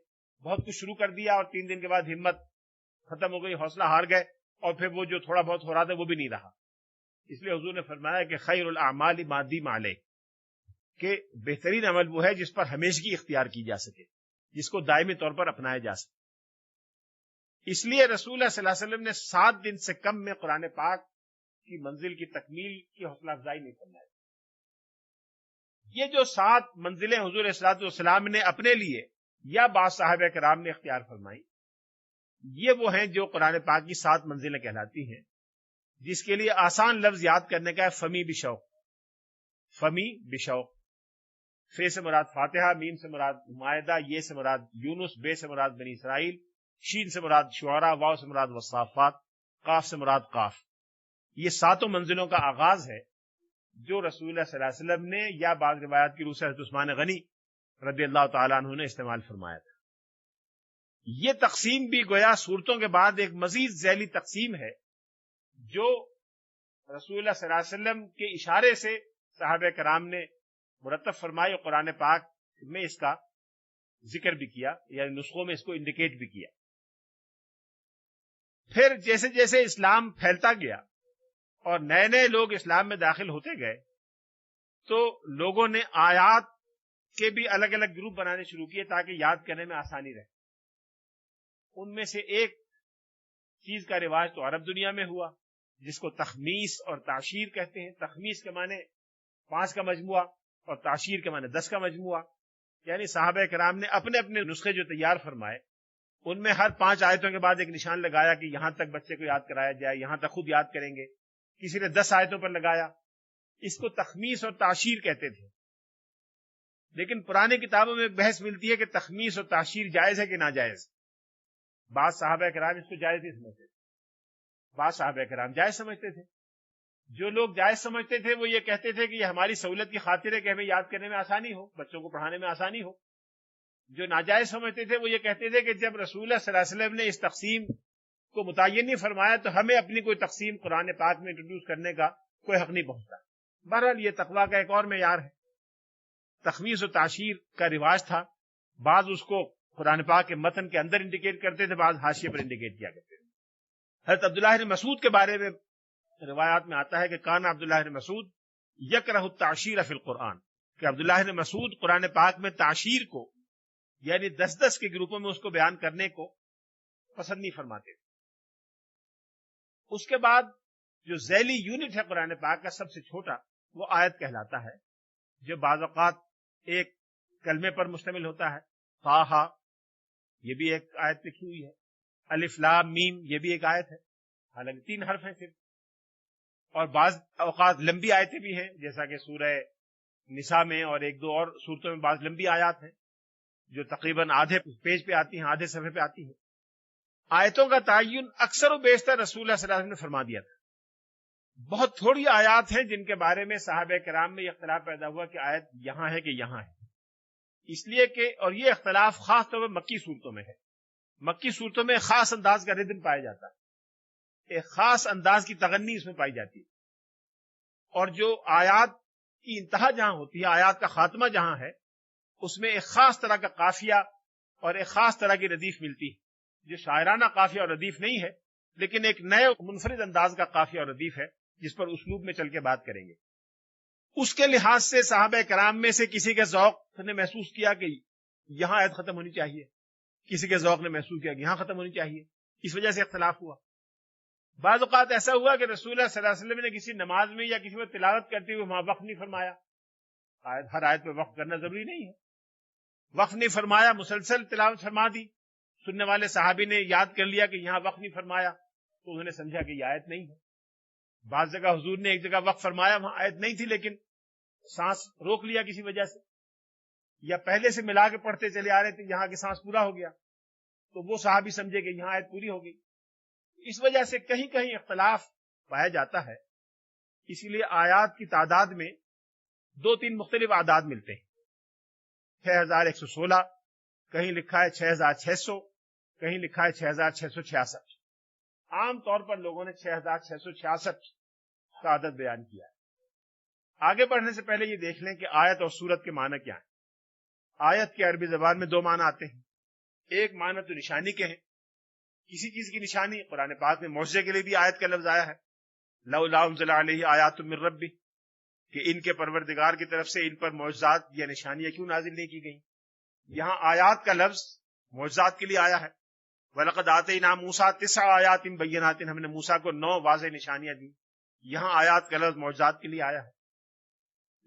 Speaker 1: بہت کچھ شروع کر دیا اور 3 دن کے بعد ہمت ختم ہو گئی، حوصلہ ہار گئے، اور پھر وہ جو تھوڑا بہت ہو رہا تھا وہ بھی نہیں رہا. اس لیے حضور نے فرمایا کہ خیر الاعمال ما دیم علیہ، کہ بہترین عمل وہ ہے جس پر ہمیشگی اختیار کی جا سکے، جس کو دائمی طور پر اپنایا جا سکے. اس لیے رسول اللہ صلی اللہ علیہ وسلم نے 7 دن سے کم میں قرآن پاک کی منزل کی تکمیل کی حوصلہ افزائی نہیں فرمائی. یہ جو 7 منزلیں حضور صلی اللہ علیہ وسلم نے اپنے لیے یا بعض صحابہ کرام نے اختیار فرمائی، یہ وہ ہیں جو قرآن پاک کی 7 منزلیں کہلاتی ہیں، جس کے لیے آسان لفظ یاد کرنے کا ہے فمی بشوق. فمی بشوق، فے سے مراد فاتحہ، میم سے مراد مائدہ، یہ سے مراد یونس، بے سے مراد بنی اسرائیل، شین سے مراد شعراء، واو سے مراد والصافات، قاف سے مراد قاف. یہ 7 منزلوں کا آغاز ہے جو رسول اللہ صلی اللہ علیہ وسلم نے یا بعض روایات کی روح سے حضرت عثمان غنی رضی اللہ تعالیٰ عنہ نے استعمال فرمایا تھا. یہ تقسیم بھی گویا صورتوں کے بعد ایک مزید ذیلی تقسیم ہے جو رسول اللہ صلی اللہ علیہ وسلم کے اشارے سے صحابہ کرام نے مرتب فرمائی، اور قرآن پاک میں اس کا ذکر بھی کیا، یعنی نسخوں میں اس کو انڈیکیٹ بھی کیا. پھر جیسے جیسے اسلام پھیلتا گیا اور نئے نئے لوگ اسلام میں داخل ہوتے گئے تو لوگوں نے آیات کے بھی الگ الگ گروپ بنانے شروع کیے تاکہ یاد کرنے میں آسانی رہے. ان میں سے ایک چیز کا رواج تو عرب دنیا میں ہوا جس کو تخمیس اور تعشیر کہتے ہیں. تخمیس کے معنی 5 کا مجموعہ اور تعشیر کے معنی 10 کا مجموعہ، یعنی صحابہ کرام نے اپنے اپنے نسخے جو تیار فرمائے ان میں ہر 5 آیتوں کے بعد ایک نشان لگایا کہ یہاں تک بچے کو یاد کرایا جائے، یہاں تک خود یاد کریں گے. کسی نے 10 آیتوں پر لگایا. اس کو تخمیس اور تعشیر کہتے تھے. لیکن پرانی کتابوں میں ایک بحث ملتی ہے کہ تخمیس اور تعشیر جائز ہے کہ ناجائز. بعض صحابہ کرام اس کو جائز نہیں سمجھتے، بعض صحابہ کرام جائز سمجھتے تھے. جو لوگ جائز سمجھتے تھے وہ یہ کہتے تھے کہ یہ ہماری سہولت کی خاطر ہے کہ ہمیں یاد کرنے میں آسانی ہو، بچوں کو پڑھانے میں آسانی ہو. جو ناجائز سمجھتے تھے وہ یہ کہتے تھے کہ جب رسول اللہ صلی اللہ علیہ وسلم نے اس تقسیم کو متعین نہیں فرمایا تو ہمیں اپنی کوئی تقسیم قرآن پاک میں انٹروڈیوس کرنے کا کوئی حق نہیں پہنچتا. بہرحال یہ تقویٰ کا ایک اور معیار ہے. تخمیس و تعشیر کا رواج تھا. بعض اس کو قرآن پاک کے متن کے اندر انڈیکیٹ کرتے تھے، بعض حاشیے پر انڈیکیٹ کیا کرتے تھے. حضرت عبداللہ بن مسعود کے بارے میں روایات میں آتا ہے کہ کان عبداللہ بن مسعود یکرہ التعشیر فی القرآن، کہ عبداللہ بن مسعود قرآن پاک میں تعشیر کو یعنی 10 کے گروپوں میں اس کو بیان کرنے کو پسند نہیں فرماتے. اس کے بعد جو ذیلی یونٹ ہے قرآن پاک کا سب سے چھوٹا وہ آیت کہلاتا ہے، جو بعض اوقات ایک کلمے پر مشتمل ہوتا ہے. طٰہٰ یہ بھی ایک آیت لکھی ہوئی ہے. الف لام میم یہ بھی ایک آیت ہے، حالانکہ 3 حرف ہیں صرف. اور بعض اوقات لمبی آیتیں بھی ہیں جیسا کہ سورہ نساء میں اور 1-2 اور صورتوں میں بعض لمبی آیات ہیں جو تقریباً آدھے پیج پہ آتی ہیں، آدھے صفحے پہ آتی ہیں. آیتوں کا تعین اکثر و بیشتر رسول اللہ صلی اللہ علیہ وسلم نے فرما دیا تھا. بہت تھوڑی آیات ہیں جن کے بارے میں صحابہ کرام میں یہ اختلاف پیدا ہوا کہ آیت یہاں ہے کہ یہاں ہے. اس لیے کہ اور یہ اختلاف خاص طور پر مکی صورتوں میں ہے. مکی صورتوں میں خاص انداز کا ردم پایا جاتا ہے, ایک خاص انداز کی تغنی اس میں پائی جاتی ہے, اور جو آیات کی انتہا جہاں ہوتی ہے, آیات کا خاتمہ جہاں ہے, اس میں ایک خاص طرح کا قافیہ اور ایک خاص طرح کی ردیف ملتی ہے, جو شاعرانہ قافیہ اور ردیف نہیں ہے لیکن ایک نئے منفرد انداز کا قافیہ اور ردیف ہے جس پر اسلوب میں چل کے بات کریں گے. اس کے لحاظ سے صحابہ کرام میں سے کسی کے ذوق نے محسوس کیا کہ یہاں آیت ختم ہونی چاہیے, کسی کے ذوق نے محسوس کیا کہ یہاں ختم ہونی چاہیے, اس وجہ سے اختلاف ہوا. بعض اوقات ایسا ہوا کہ رسول اللہ صلی اللہ علیہ وسلم نے کسی نماز میں یا کسی میں تلاوت کرتے ہوئے وہاں وقف نہیں فرمایا. ہر آیت پہ وقف کرنا ضروری نہیں ہے, وقف نہیں فرمایا, مسلسل تلاوت فرما دی. سننے والے صحابی نے یاد کر لیا کہ یہاں وقف نہیں فرمایا تو انہوں نے سمجھا کہ یہ آیت نہیں ہے. بعض جگہ حضور نے ایک جگہ وقف فرمایا, وہاں آیت نہیں تھی لیکن سانس روک لیا کسی وجہ سے, یا پہلے سے ملا کے پڑھتے چلے آ رہے تھے, یہاں کی سانس پورا ہو گیا تو وہ صحابی سمجھے کہ یہاں آیت پوری ہو گئی. اس وجہ سے کہیں کہیں اختلاف پایا جاتا ہے. اسی لیے آیات کی تعداد میں 2-3 مختلف اعداد ملتے ہیں. 6116, کہیں لکھا ہے 6600, کہیں لکھا ہے 6666. عام طور پر لوگوں نے 6666 کا عدد بیان کیا ہے. آگے بڑھنے سے پہلے یہ دیکھ لیں کہ آیت اور سورت کے معنی کیا ہیں. آیت کے عربی زبان میں 2 معنی آتے ہیں. ایک معنی تو نشانی کے ہیں, کسی چیز کی نشانی. قرآن پاک میں معجزے کے لیے بھی آیت کا لفظ آیا ہے, لولا انزل علیہ آیات من ربی, کہ ان کے پروردگار کی طرف سے ان پر معجزات یا نشانیاں کیوں نازل نہیں کی گئیں. یہاں آیات کا لفظ معجزات کے لیے آیا ہے. وَلَقَدْ آتَيْنَا مُوسَىٰ 9 آیات بَيِّنَاتٍ, ہم نے موسیٰ کو 9 واضح نشانیاں دی. یہاں آیات کا لفظ معجزات کے لیے آیا ہے.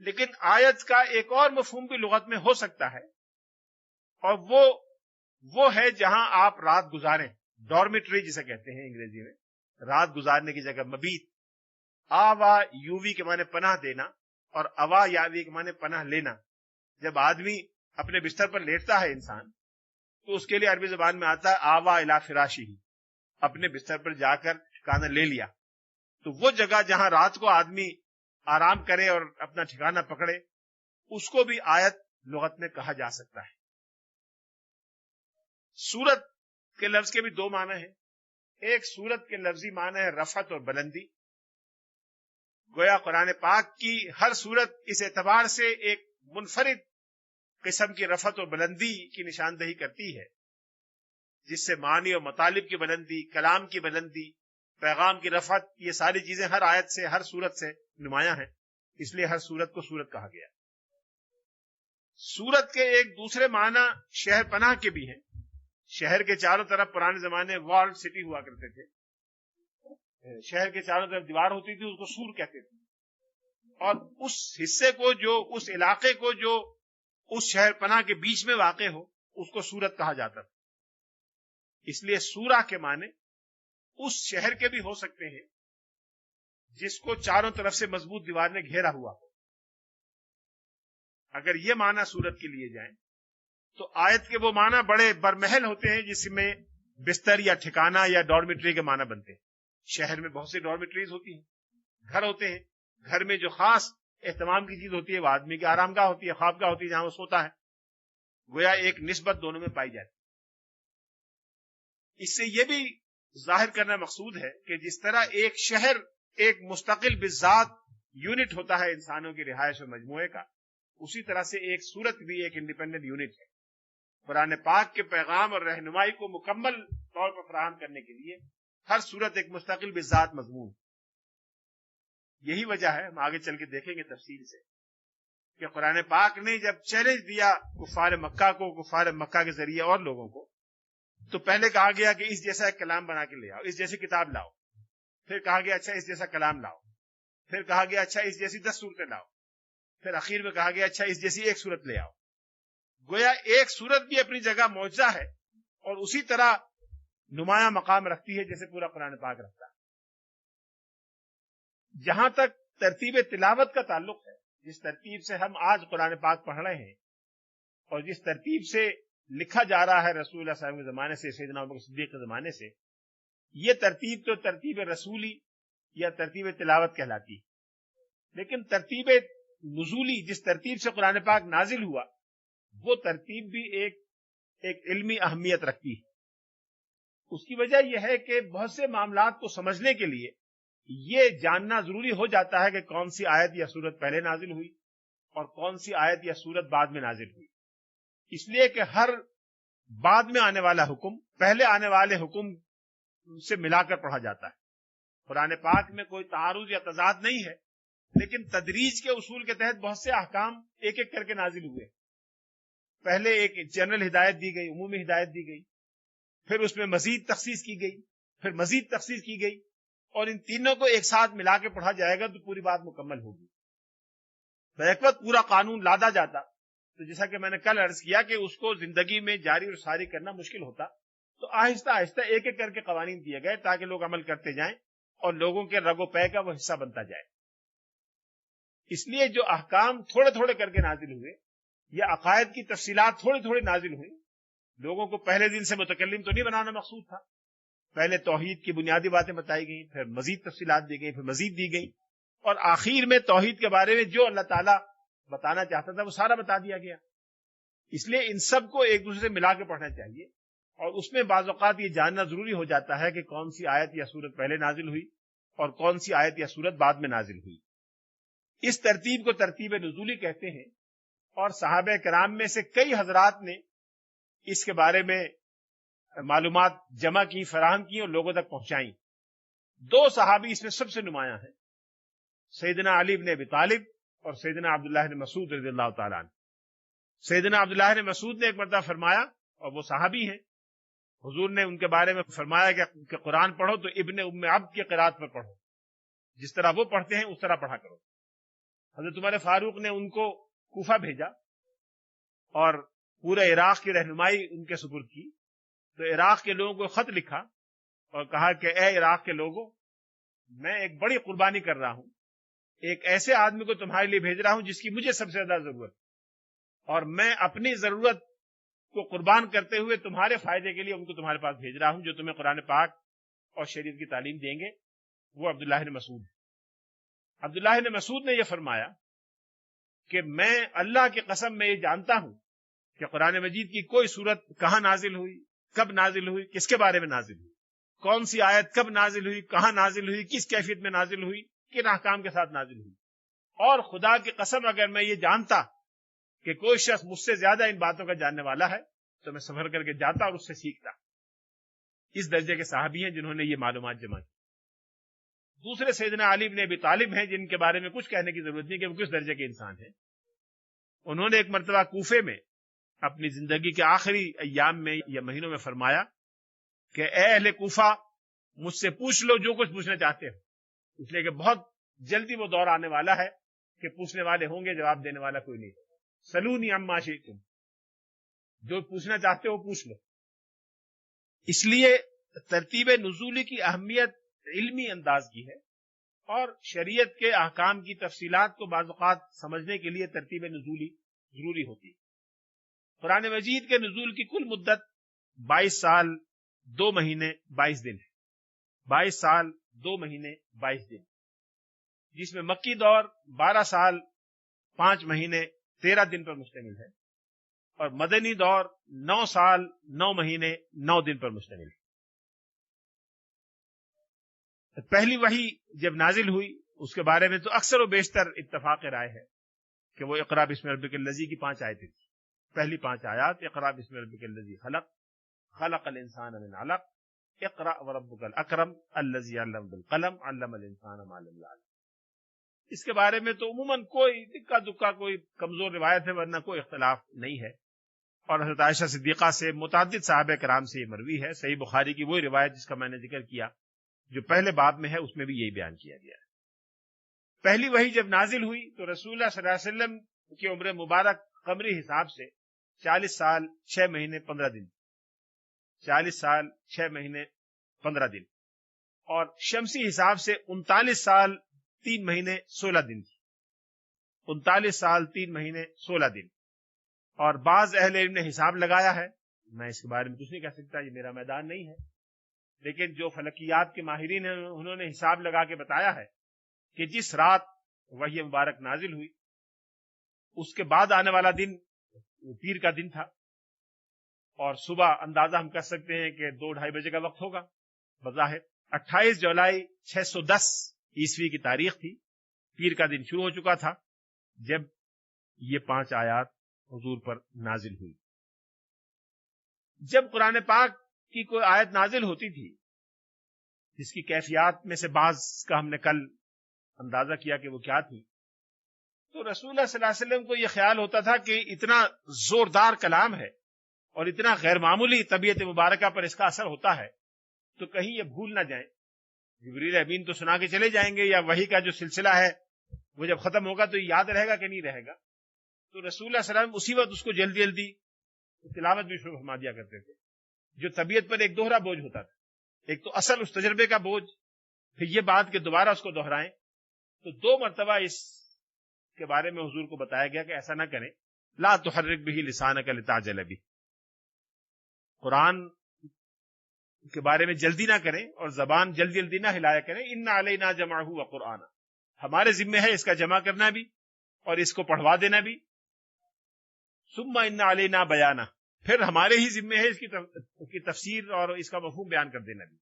Speaker 1: لیکن آیت کا ایک اور مفہوم بھی لغت میں ہو سکتا ہے, اور وہ ہے جہاں آپ رات گزاریں. ڈارمیٹری جسے کہتے ہیں انگریزی میں, رات گزارنے کی جگہ مبیت. آوا یووی کے معنی پناہ دینا, اور اوا یاوی کے معنی پناہ لینا. جب آدمی اپنے بستر پر لیٹتا ہے انسان, تو اس کے لیے عربی زبان میں آتا ہے آوا الی فراشی, اپنے بستر پر جا کر ٹھکانہ لے لیا. تو وہ جگہ جہاں رات کو آدمی آرام کرے اور اپنا ٹھکانہ پکڑے, اس کو بھی آیت لغت میں کہا جا سکتا ہے. سورت کے لفظ کے بھی 2 معنی ہیں. ایک سورت کے لفظی معنی ہے رفعت اور بلندی. گویا قرآن پاک کی ہر سورت اس اعتبار سے ایک منفرد قسم کی رفعت اور بلندی کی نشاندہی کرتی ہے, جس سے معنی اور مطالب کی بلندی, کلام کی بلندی, پیغام کی رفعت, یہ ساری چیزیں ہر آیت سے, ہر سورت سے نمایاں ہیں. اس لیے ہر سورت کو سورت کہا گیا. سورت کے ایک دوسرے معنی شہر پناہ کے بھی ہیں. شہر کے چاروں طرف پرانے زمانے وال سٹی ہوا کرتے تھے, شہر کے چاروں طرف دیوار ہوتی تھی, اس کو سور کہتے تھے. اور اس حصے کو, جو اس علاقے کو جو اس شہر پناہ کے بیچ میں واقع ہو, اس کو سورت کہا جاتا تھا. اس لیے سورہ کے معنی اس شہر کے بھی ہو سکتے ہیں جس کو چاروں طرف سے مضبوط دیوار نے گھیرا ہوا ہو. اگر یہ معنی سورت کے لیے جائیں تو آیت کے وہ معنی بڑے برمحل ہوتے ہیں جس میں بستر یا ٹھکانہ یا ڈارمیٹری کے معنی بنتے ہیں. شہر میں بہت سی ڈارمیٹریز ہوتی ہیں, گھر ہوتے ہیں. گھر میں جو خاص اہتمام کی چیز ہوتی ہے وہ آدمی کی آرام گاہ ہوتی ہے, خوابگاہ ہوتی ہے جہاں وہ سوتا ہے. گویا ایک نسبت دونوں میں پائی جاتی ہے. اس سے یہ بھی ظاہر کرنا مقصود ہے کہ جس طرح ایک شہر ایک مستقل بذات یونٹ ہوتا ہے انسانوں کی رہائش و مجموعے کا, اسی طرح سے ایک سورت بھی ایک انڈیپینڈنٹ یونٹ ہے. قرآن پاک کے پیغام اور رہنمائی کو مکمل طور پر فراہم کرنے کے لیے ہر سورت ایک مستقل بذات مضمون. یہی وجہ ہے, ہم آگے چل کے دیکھیں گے تفصیل سے, کہ قرآن پاک نے جب چیلنج دیا کفار مکہ کو, کفار مکہ کے ذریعے اور لوگوں کو, تو پہلے کہا گیا کہ اس جیسا ایک کلام بنا کے لے آؤ, اس جیسی کتاب لاؤ. پھر کہا گیا اچھا اس جیسا کلام لاؤ. پھر کہا گیا اچھا اس جیسی 10 صورتیں لاؤ. پھر اخیر میں کہا گیا اچھا اس جیسی ایک صورت لے آؤ. گویا ایک صورت بھی اپنی جگہ معجزہ ہے اور اسی طرح نمایاں مقام رکھتی ہے جیسے پورا قرآن پاک رکھتا ہے. جہاں تک ترتیب تلاوت کا تعلق ہے, جس ترتیب سے ہم آج قرآن پاک پڑھ رہے ہیں اور جس ترتیب سے لکھا جا رہا ہے رسول اللہ صلی اللہ علیہ وسلم کے زمانے سے، سیدنا ابوبکر صدیق کے زمانے سے، یہ ترتیب تو ترتیب رسولی یا ترتیب تلاوت کہلاتی ہے، لیکن ترتیب نزولی جس ترتیب سے قرآن پاک نازل ہوا وہ ترتیب بھی ایک علمی اہمیت رکھتی ہے۔ اس کی وجہ یہ ہے کہ بہت سے معاملات کو سمجھنے کے لیے یہ جاننا ضروری ہو جاتا ہے کہ کون سی آیت یا سورت پہلے نازل ہوئی اور کون سی آیت یا سورت بعد میں نازل ہوئی، اس لیے کہ ہر بعد میں آنے والا حکم پہلے آنے والے حکم سے ملا کر پڑھا جاتا ہے۔ قرآن پاک میں کوئی تعارض یا تضاد نہیں ہے، لیکن تدریج کے اصول کے تحت بہت سے احکام ایک ایک کر کے نازل ہوئے۔ پہلے ایک جنرل ہدایت دی گئی، عمومی ہدایت دی گئی، پھر اس میں مزید تخصیص کی گئی، پھر مزید تخصیص کی گئی، اور ان تینوں کو ایک ساتھ ملا کے پڑھا جائے گا تو پوری بات مکمل ہوگی۔ بیک وقت پورا قانون لادا جاتا تو جیسا کہ میں نے کل عرض کیا کہ اس کو زندگی میں جاری اور ساری کرنا مشکل ہوتا، تو آہستہ آہستہ ایک ایک کر کے قوانین دیے گئے تاکہ لوگ عمل کرتے جائیں اور لوگوں کے رگ و پے کا وہ حصہ بنتا جائے۔ اس لیے جو احکام تھوڑے تھوڑے کر کے نازل ہوئے یا عقائد کی تفصیلات تھوڑی تھوڑی نازل ہوئی، لوگوں کو پہلے دن سے متکلم تو نہیں بنانا مقصود تھا، پہلے توحید کی بنیادی باتیں بتائی گئیں، پھر مزید تفصیلات دی گئیں، پھر مزید دی گئی، اور آخر میں توحید کے بارے میں جو اللہ تعالیٰ بتانا چاہتا تھا وہ سارا بتا دیا گیا۔ اس لیے ان سب کو ایک دوسرے سے ملا کے پڑھنا چاہیے، اور اس میں بعض اوقات یہ جاننا ضروری ہو جاتا ہے کہ کون سی آیت یا سورت پہلے نازل ہوئی اور کون سی آیت یا سورت بعد میں نازل ہوئی۔ اس ترتیب کو ترتیب نزولی کہتے ہیں، اور صحابہ کرام میں سے کئی حضرات نے اس کے بارے میں معلومات جمع کی، فراہم کی اور لوگوں تک پہنچائیں۔ دو صحابی اس میں سب سے نمایاں ہیں، سیدنا علی بن ابی طالب اور سیدنا عبداللہ بن مسعود رضی اللہ تعالیٰ عنہ۔ سیدنا عبداللہ بن مسعود نے ایک مرتبہ فرمایا، اور وہ صحابی ہیں، حضور نے ان کے بارے میں فرمایا کہ قرآن پڑھو تو ابن ام عبد کی قرات پر پڑھو، جس طرح وہ پڑھتے ہیں اس طرح پڑھا کرو۔ حضرت عمر فاروق نے ان کو کوفہ بھیجا اور پورے عراق کی رہنمائی ان کے سپرد کی، تو عراق کے لوگوں کو خط لکھا اور کہا کہ اے عراق کے لوگوں، میں ایک بڑی قربانی کر رہا ہوں، ایک ایسے آدمی کو تمہارے لیے بھیج رہا ہوں جس کی مجھے سب سے زیادہ ضرورت، اور میں اپنی ضرورت کو قربان کرتے ہوئے تمہارے فائدے کے لیے ان کو تمہارے پاس بھیج رہا ہوں، جو تمہیں قرآن پاک اور شریعت کی تعلیم دیں گے، وہ عبداللہ بن مسعود۔ عبداللہ بن مسعود نے یہ فرمایا کہ میں اللہ کی قسم میں یہ جانتا ہوں کہ قرآن مجید کی کوئی سورت کہاں نازل ہوئی، کب نازل ہوئی، کس کے بارے میں نازل ہوئی، کون سی آیت کب نازل ہوئی، کہاں نازل ہوئی، کس کیفیت میں نازل ہوئی، کن احکام کے ساتھ نازل ہوئی، اور خدا کی قسم اگر میں یہ جانتا کہ کوئی شخص مجھ سے زیادہ ان باتوں کا جاننے والا ہے تو میں سفر کر کے جاتا اور اس سے سیکھتا۔ اس درجے کے صحابی ہیں جنہوں نے یہ معلومات جمع کی۔ دوسرے سیدنا علی بن ابی طالب ہیں، جن کے بارے میں کچھ کہنے کی ضرورت نہیں کہ وہ کس درجے کے انسان ہیں۔ انہوں نے ایک مرتبہ کوفے میں اپنی زندگی کے آخری ایام میں یا مہینوں میں فرمایا کہ اے اہل کوفہ، مجھ سے پوچھ لو جو کچھ پوچھنا چاہتے ہو، اس لیے کہ بہت جلدی وہ دور آنے والا ہے کہ پوچھنے والے ہوں گے، جواب دینے والا کوئی نہیں۔ سلونی عما شئتم، جو پوچھنا چاہتے ہو پوچھ لو۔ اس لیے ترتیب نزولی کی اہمیت علمی انداز کی ہے، اور شریعت کے احکام کی تفصیلات کو بعض اوقات سمجھنے کے لیے ترتیب نزولی ضروری ہوتی ہے۔ قرآن مجید کے نزول کی کل مدت 22 سال 2 مہینے 22 دن ہے، 22 سال 2 مہینے 22 دن، جس میں مکی دور 12 سال 5 مہینے 13 دن پر مشتمل ہے، اور مدنی دور 9 سال 9 مہینے 9 دن پر مشتمل ہے۔ پہلی وحی جب نازل ہوئی اس کے بارے میں تو اکثر و بیشتر اتفاق رائے ہے کہ وہ اقرا بسم ربک الذی کی 5 آیتیں تھیں۔ پہلی 5 آیات اقرا بسم ربک الذی خلق، خلق الانسان من علق، اقرا وربک الاکرم الذی علم بالقلم، علم الانسان ما لم یعلم۔ اس کے بارے میں تو عموماً کوئی دکا دکا کوئی کمزور روایت ہے، ورنہ کوئی اختلاف نہیں ہے، اور حضرت عائشہ صدیقہ سے متعدد صحابہ کرام سے یہ مروی ہے۔ صحیح بخاری کی وہی روایت جس کا میں نے ذکر کیا جو پہلے باب میں ہے، اس میں بھی یہی بیان کیا گیا ہے۔ پہلی وحی جب نازل ہوئی تو رسول اللہ صلی اللہ علیہ وسلم کی عمر مبارک قمری حساب سے 40 سال 6 مہینے 15 دن، 40 سال 6 مہینے 15 دن، اور شمسی حساب سے 39 سال 3 مہینے 16 دن تھی، 39 سال 3 مہینے 16 دن، اور بعض اہل علم نے حساب لگایا ہے، میں اس کے بارے میں کچھ نہیں کہہ سکتا، یہ میرا میدان نہیں ہے، لیکن جو فلکیات کے ماہرین ہیں انہوں نے حساب لگا کے بتایا ہے کہ جس رات وحی مبارک نازل ہوئی اس کے بعد آنے والا دن پیر کا دن تھا، اور صبح اندازہ ہم کر سکتے ہیں کہ 2-2:30 بجے کا وقت ہوگا بظاہر۔ 28 جولائی 610 عیسوی کی تاریخ تھی، پیر کا دن شروع ہو چکا تھا جب یہ 5 آیات حضور پر نازل ہوئی۔ جب قرآن پاک کی کوئی آیت نازل ہوتی تھی جس کی کیفیات میں سے بعض کا ہم نے کل اندازہ کیا کہ وہ کیا تھی، تو رسول اللہ صلی اللہ علیہ وسلم کو یہ خیال ہوتا تھا کہ اتنا زوردار کلام ہے اور اتنا غیر معمولی طبیعت مبارکہ پر اس کا اثر ہوتا ہے تو کہیں یہ بھول نہ جائیں، جبریل امین تو سنا کے چلے جائیں گے، یا وحی کا جو سلسلہ ہے وہ جب ختم ہوگا تو یاد رہے گا کہ نہیں رہے گا۔ تو رسول اللہ صلی اللہ علیہ وسلم اسی وقت اس کو جلدی جلدی تلاوت بھی شروع فرما دیا کرتے تھے، جو طبیعت پر ایک دوہرا بوجھ ہوتا تھا، ایک تو اصل اس تجربے کا بوجھ، پھر یہ بات کہ دوبارہ اس کو دہرائیں، تو 2 مرتبہ اس کے بارے میں حضور کو بتایا گیا کہ ایسا نہ کریں، لا تحرک به لسانک لتعجل به، قرآن کے بارے میں جلدی نہ کریں اور زبان جلدی جلدی نہ ہلایا کریں، ان علینا جمعہ وقرآن، ہمارے ذمہ ہے اس کا جمع کرنا بھی اور اس کو پڑھوا دینا بھی، ثم ان علینا بیانہ، پھر ہمارے ہی ذمہ ہے اس کی تفسیر اور اس کا مفہوم بیان کر دینا بھی۔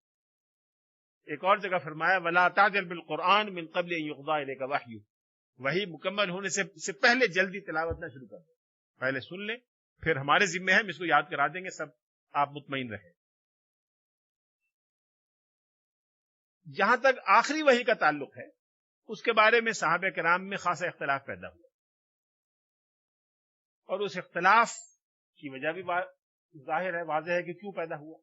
Speaker 1: ایک اور جگہ فرمایا ولا تعجل بالقرآن من قبل ان یقضى الیک وحی، وحی مکمل ہونے سے پہلے جلدی تلاوت نہ شروع کر دیں، پہلے سن لیں، پھر ہمارے ذمہ ہے ہم اس کو یاد کرا دیں گے، سب آپ مطمئن رہیں۔ جہاں تک آخری وحی کا تعلق ہے اس کے بارے میں صحابہ کرام میں خاصا اختلاف پیدا ہوا، اور اس اختلاف کی وجہ بھی ظاہر ہے، واضح ہے کہ کیوں پیدا ہوا۔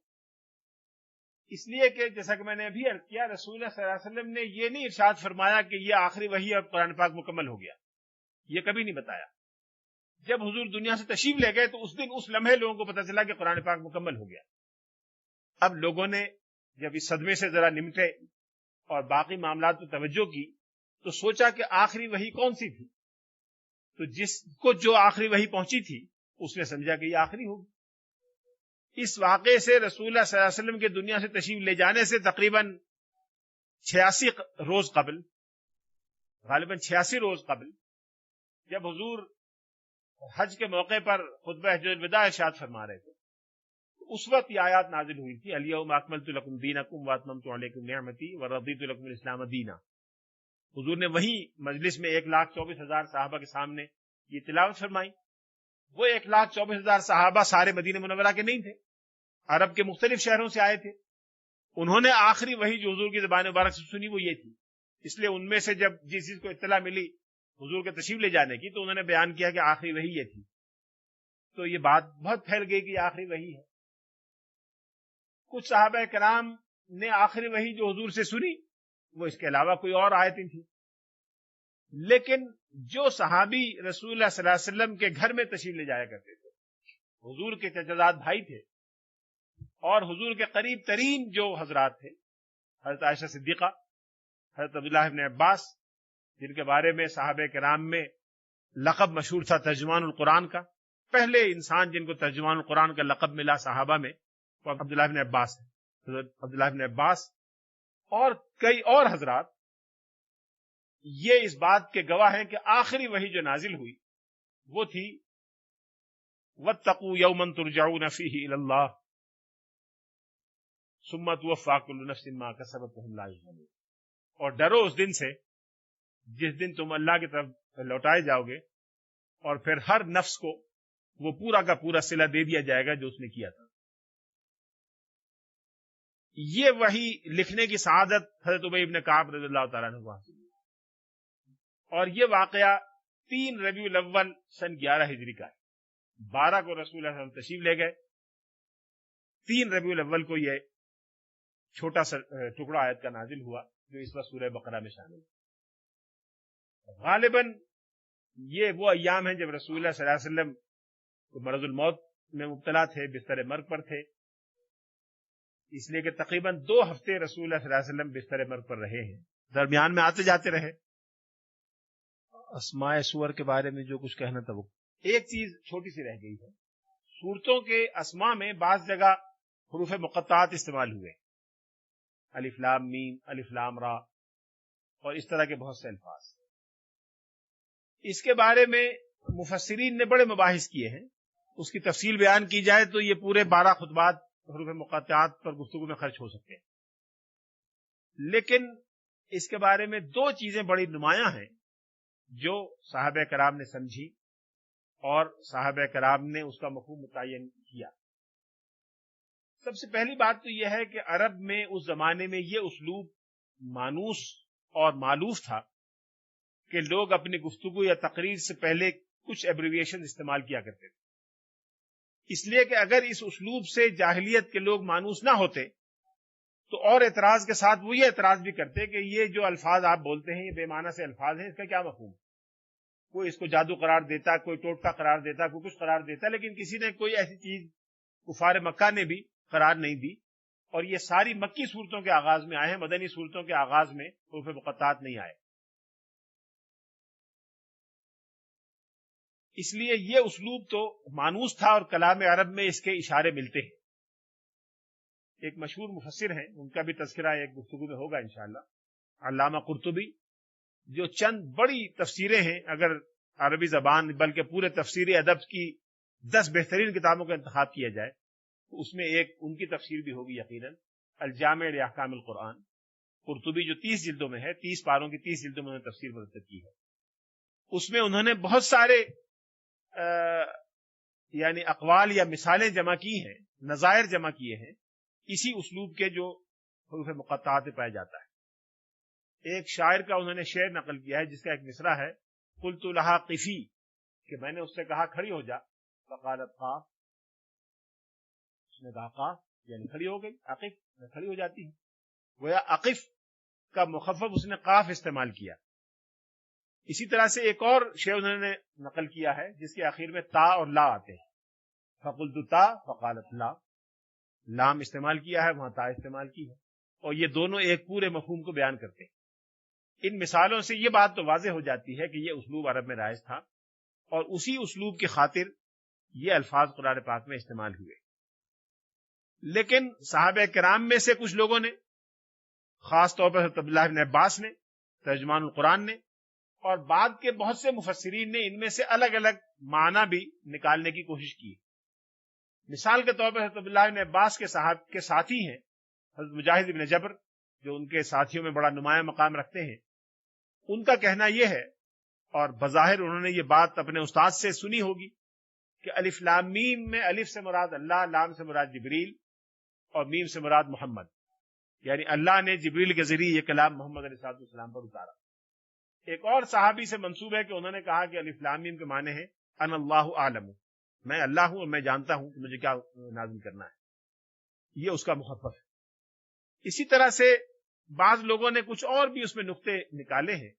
Speaker 1: اس لیے کہ جیسا کہ میں نے ابھی عرض کیا، رسول اللہ صلی اللہ علیہ وسلم نے یہ نہیں ارشاد فرمایا کہ یہ آخری وحی اور قرآن پاک مکمل ہو گیا، یہ کبھی نہیں بتایا۔ جب حضور دنیا سے تشریف لے گئے تو اس دن اس لمحے لوگوں کو پتہ چلا کہ قرآن پاک مکمل ہو گیا۔ اب لوگوں نے جب اس صدمے سے ذرا نمٹے اور باقی معاملات پر توجہ کی تو سوچا کہ آخری وحی کون سی تھی، تو جس کو جو آخری وحی پہنچی تھی اس نے سمجھا کہ یہ آخری ہوگی۔ اس واقعے سے رسول اللہ صلی اللہ علیہ وسلم کے دنیا سے تشریف لے جانے سے تقریباً 86 روز قبل، غالباً 86 روز قبل، جب حضور حج کے موقع پر خطبہ حجۃ الوداع ارشاد فرما رہے تھے، اس وقت یہ آیات نازل ہوئی تھی، الیوم اکملت لکم دینکم واتممت علیکم نعمتی ورضیت لکم الاسلام دینا۔ حضور نے وہیں مجلس میں 1,24,000 صحابہ کے سامنے یہ تلاوت فرمائی۔ وہ 1,24,000 صحابہ سارے مدینہ منورہ کے نہیں تھے، عرب کے مختلف شہروں سے آئے تھے۔ انہوں نے آخری وحی جو حضور کی زبان مبارک سے سنی وہ یہ تھی، اس لیے ان میں سے جب جس چیز کو اطلاع ملی حضور کے تشریف لے جانے کی تو انہوں نے بیان کیا کہ آخری وحی یہ تھی، تو یہ بات بہت پھیل گئی کہ یہ آخری وحی ہے۔ کچھ صحابہ کرام نے آخری وحی جو حضور سے سنی وہ اس کے علاوہ کوئی اور آیتیں تھیں، لیکن جو صحابی رسول اللہ صلی اللہ علیہ وسلم کے گھر میں تشریف لے جایا کرتے تھے، حضور کے چچازاد بھائی تھے اور حضور کے قریب ترین جو حضرات تھے، حضرت عائشہ صدیقہ، حضرت عبداللہ ابن عباس، جن کے بارے میں صحابہ کرام میں لقب مشہور تھا ترجمان القرآن کا، پہلے انسان جن کو ترجمان القرآن کا لقب ملا صحابہ میں وہ عبداللہ ابن عباس ہے، حضرت عبداللہ ابن عباس اور کئی اور حضرات یہ اس بات کے گواہ ہیں کہ آخری وحی جو نازل ہوئی وہ تھی وَاتَّقُوا يَوْمًا تُرْجَعُونَ فِيهِ إِلَى اللَّهِ ثُمَّ تُوَفَّىٰ كُلُّ نَفْسٍ مَا كَسَبَتْ وَهُمْ لَا يُظْلَمُونَ، اور ڈرو اس دن سے جس دن تم اللہ کی طرف لوٹائے جاؤ گے اور پھر ہر نفس کو وہ پورا کا پورا صلہ دے دیا جائے گا جو اس نے کیا تھا۔ یہ وحی لکھنے کی سعادت حضرت ابی بن کعب رضی اللہ تعالیٰ عنہ کو حاصل ہوئی، اور یہ واقعہ 3 ربیع الاول سن 11 ہجری کا ہے۔ 12 کو رسول اللہ صلی اللہ علیہ وسلم تشریف لے گئے، 3 ربیع الاول کو یہ چھوٹا سا ٹکڑا آیت کا نازل ہوا جو اس وقت سورہ بقرہ میں شامل ہے۔ غالباً یہ وہ ایام ہیں جب رسول اللہ صلی اللہ علیہ وسلم مرض الموت میں مبتلا تھے، بستر مرگ پر تھے، اس لیے کہ تقریباً 2 ہفتے رسول اللہ صلی اللہ علیہ وسلم بستر مرگ پر رہے ہیں، درمیان میں آتے جاتے رہے۔ اسماء سور کے بارے میں جو کچھ کہنا تھا وہ ایک چیز چھوٹی سی رہ گئی ہے، سورتوں کے اسما میں بعض جگہ حروف مقطعات استعمال ہوئے، الف لام میم، الف لام را، اور اس طرح کے بہت سے الفاظ۔ اس کے بارے میں مفسرین نے بڑے مباحث کیے ہیں، اس کی تفصیل بیان کی جائے تو یہ پورے 12 خطبات حروف مقطعات پر گفتگو میں خرچ ہو سکتے ہیں، لیکن اس کے بارے میں 2 چیزیں بڑی نمایاں ہیں جو صحابہ کرام نے سمجھی اور صحابہ کرام نے اس کا مفہوم متعین کیا۔ سب سے پہلی بات تو یہ ہے کہ عرب میں اس زمانے میں یہ اسلوب مانوس اور مالوف تھا کہ لوگ اپنی گفتگو یا تقریر سے پہلے کچھ ایبریویشن استعمال کیا کرتے تھے، اس لیے کہ اگر اس اسلوب سے جاہلیت کے لوگ مانوس نہ ہوتے تو اور اعتراض کے ساتھ وہ یہ اعتراض بھی کرتے کہ یہ جو الفاظ آپ بولتے ہیں یہ بے معنی سے الفاظ ہیں، اس کا کیا مفہوم؟ کوئی اس کو جادو قرار دیتا، کوئی ٹوٹکا قرار دیتا، کوئی کچھ قرار دیتا، لیکن کسی نے کوئی ایسی چیز کفار مکہ نے بھی قرار نہیں دی، اور یہ ساری مکی صورتوں کے آغاز میں آئے ہیں، مدنی صورتوں کے آغاز میں حروف مقطعات نہیں آئے۔ اس لیے یہ اسلوب تو مانوس تھا اور کلام عرب میں اس کے اشارے ملتے ہیں۔ ایک مشہور مفسر ہیں، ان کا بھی تذکرہ ایک گفتگو میں ہوگا انشاءاللہ، علامہ قرطبی، جو چند بڑی تفسیریں ہیں، اگر عربی زبان بلکہ پورے تفسیری ادب کی 10 بہترین کتابوں کا انتخاب کیا جائے تو اس میں ایک ان کی تفسیر بھی ہوگی یقیناً، الجامع لاحکام القرآن۔ قرطبی جو 30 جلدوں میں ہے، 30 پاروں کی 30 جلدوں میں انہوں نے تفسیر مرتب کی ہے، اس میں انہوں نے بہت سارے یعنی اقوال یا مثالیں جمع کی ہیں، نظائر جمع کیے ہیں اسی اسلوب کے جو حروف مقطعات پایا جاتا ہے۔ ایک شاعر کا انہوں نے شعر نقل کیا ہے جس کا ایک مصرع ہے، قلت لہا قفی، کہ میں نے اس سے کہا کھڑی ہو جا، فقالت قاف، اس نے کہا قاف، یعنی کھڑی ہو گئی، عقف میں کھڑی ہو جاتی ہے، گویا عقف کا مخفف اس نے قاف استعمال کیا۔ اسی طرح سے ایک اور شعر انہوں نے نقل کیا ہے جس کے آخر میں تا اور لا آتے ہیں، فقلت تا فقالت لا، لام استعمال کیا ہے، وہاں تا استعمال کی ہے، اور یہ دونوں ایک پورے مفہوم کو بیان کرتے ہیں۔ ان مثالوں سے یہ بات تو واضح ہو جاتی ہے کہ یہ اسلوب عرب میں رائج تھا، اور اسی اسلوب کی خاطر یہ الفاظ قرآن پاک میں استعمال ہوئے۔ لیکن صحابہ کرام میں سے کچھ لوگوں نے، خاص طور پر حضرت عبداللہ بن عباس نے، ترجمان القرآن نے، اور بعد کے بہت سے مفسرین نے ان میں سے الگ الگ معنی بھی نکالنے کی کوشش کی۔ مثال کے طور پر حضرت عبداللہ بن عباس کے ساتھی ہیں حضرت مجاہد بن جبر، جو ان کے ساتھیوں میں بڑا نمایاں مقام رکھتے ہیں، ان کا کہنا یہ ہے، اور بظاہر انہوں نے یہ بات اپنے استاد سے سنی ہوگی، کہ الف لام میم میں الف سے مراد اللہ، لام سے مراد جبریل، اور میم سے مراد محمد، یعنی اللہ نے جبریل کے ذریعے یہ کلام محمد علیہ السلام پر اتارا۔ ایک اور صحابی سے منسوب ہے کہ انہوں نے کہا کہ الف لام میم کے معنی ہے ان اللہ عالم، میں اللہ ہوں اور میں جانتا ہوں کہ مجھے کیا نازل کرنا ہے، یہ اس کا مخفف ہے۔ اسی طرح سے بعض لوگوں نے کچھ اور بھی اس میں نقطے نکالے ہیں،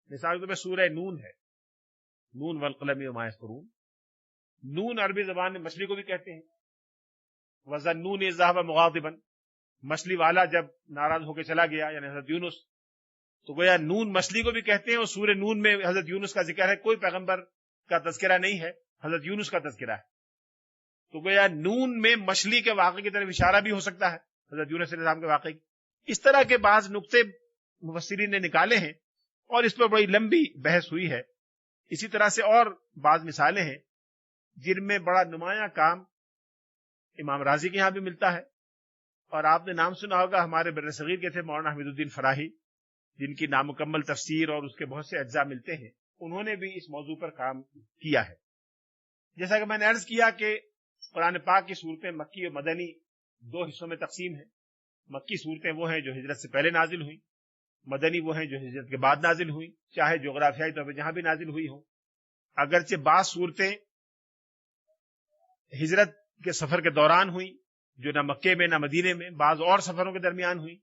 Speaker 1: مثال کے طور پر سورہ نون ہے، نون والقلم وما یسطرون، نون عربی زبان میں مچھلی کو بھی کہتے ہیں، وَظَنُّونِ إِذْ ذَهَبَ مُغَاضِبًا، مچھلی والا جب ناراض ہو کے چلا گیا، یعنی حضرت یونس، تو گویا نون مچھلی کو بھی کہتے ہیں، اور سورہ نون میں حضرت یونس کا ذکر ہے، کوئی پیغمبر کا تذکرہ نہیں ہے، حضرت یونس کا تذکرہ ہے، تو گویا نون میں مچھلی کے واقعے کی طرف اشارہ بھی ہو سکتا ہے، حضرت یونس علیہ السلام کے واقعے کی۔ اس طرح کے بعض نقطے مفسرین نے نکالے ہیں اور اس پر بڑی لمبی بحث ہوئی ہے۔ اسی طرح سے اور بعض مثالیں ہیں جن میں بڑا نمایاں کام امام راضی کے یہاں بھی ملتا ہے، اور آپ نے نام سنا ہوگا ہمارے بر صغیر کے تھے مولانا حمید الدین فراہی، جن کی نامکمل تفسیر اور اس کے بہت سے اجزاء ملتے ہیں، انہوں نے بھی اس موضوع پر کام کیا ہے۔ جیسا کہ میں نے عرض کیا کہ قرآن پاک کی صورتیں مکی اور مدنی 2 حصوں میں تقسیم ہیں۔ مکی صورتیں وہ ہیں جو ہجرت سے پہلے نازل ہوئیں، مدنی وہ ہیں جو ہجرت کے بعد نازل ہوئیں، چاہے جغرافیائی طور پہ جہاں بھی نازل ہوئی ہوں۔ اگرچہ بعض صورتیں ہجرت کے سفر کے دوران ہوئیں، جو نہ مکے میں نہ مدینے میں، بعض اور سفروں کے درمیان ہوئیں۔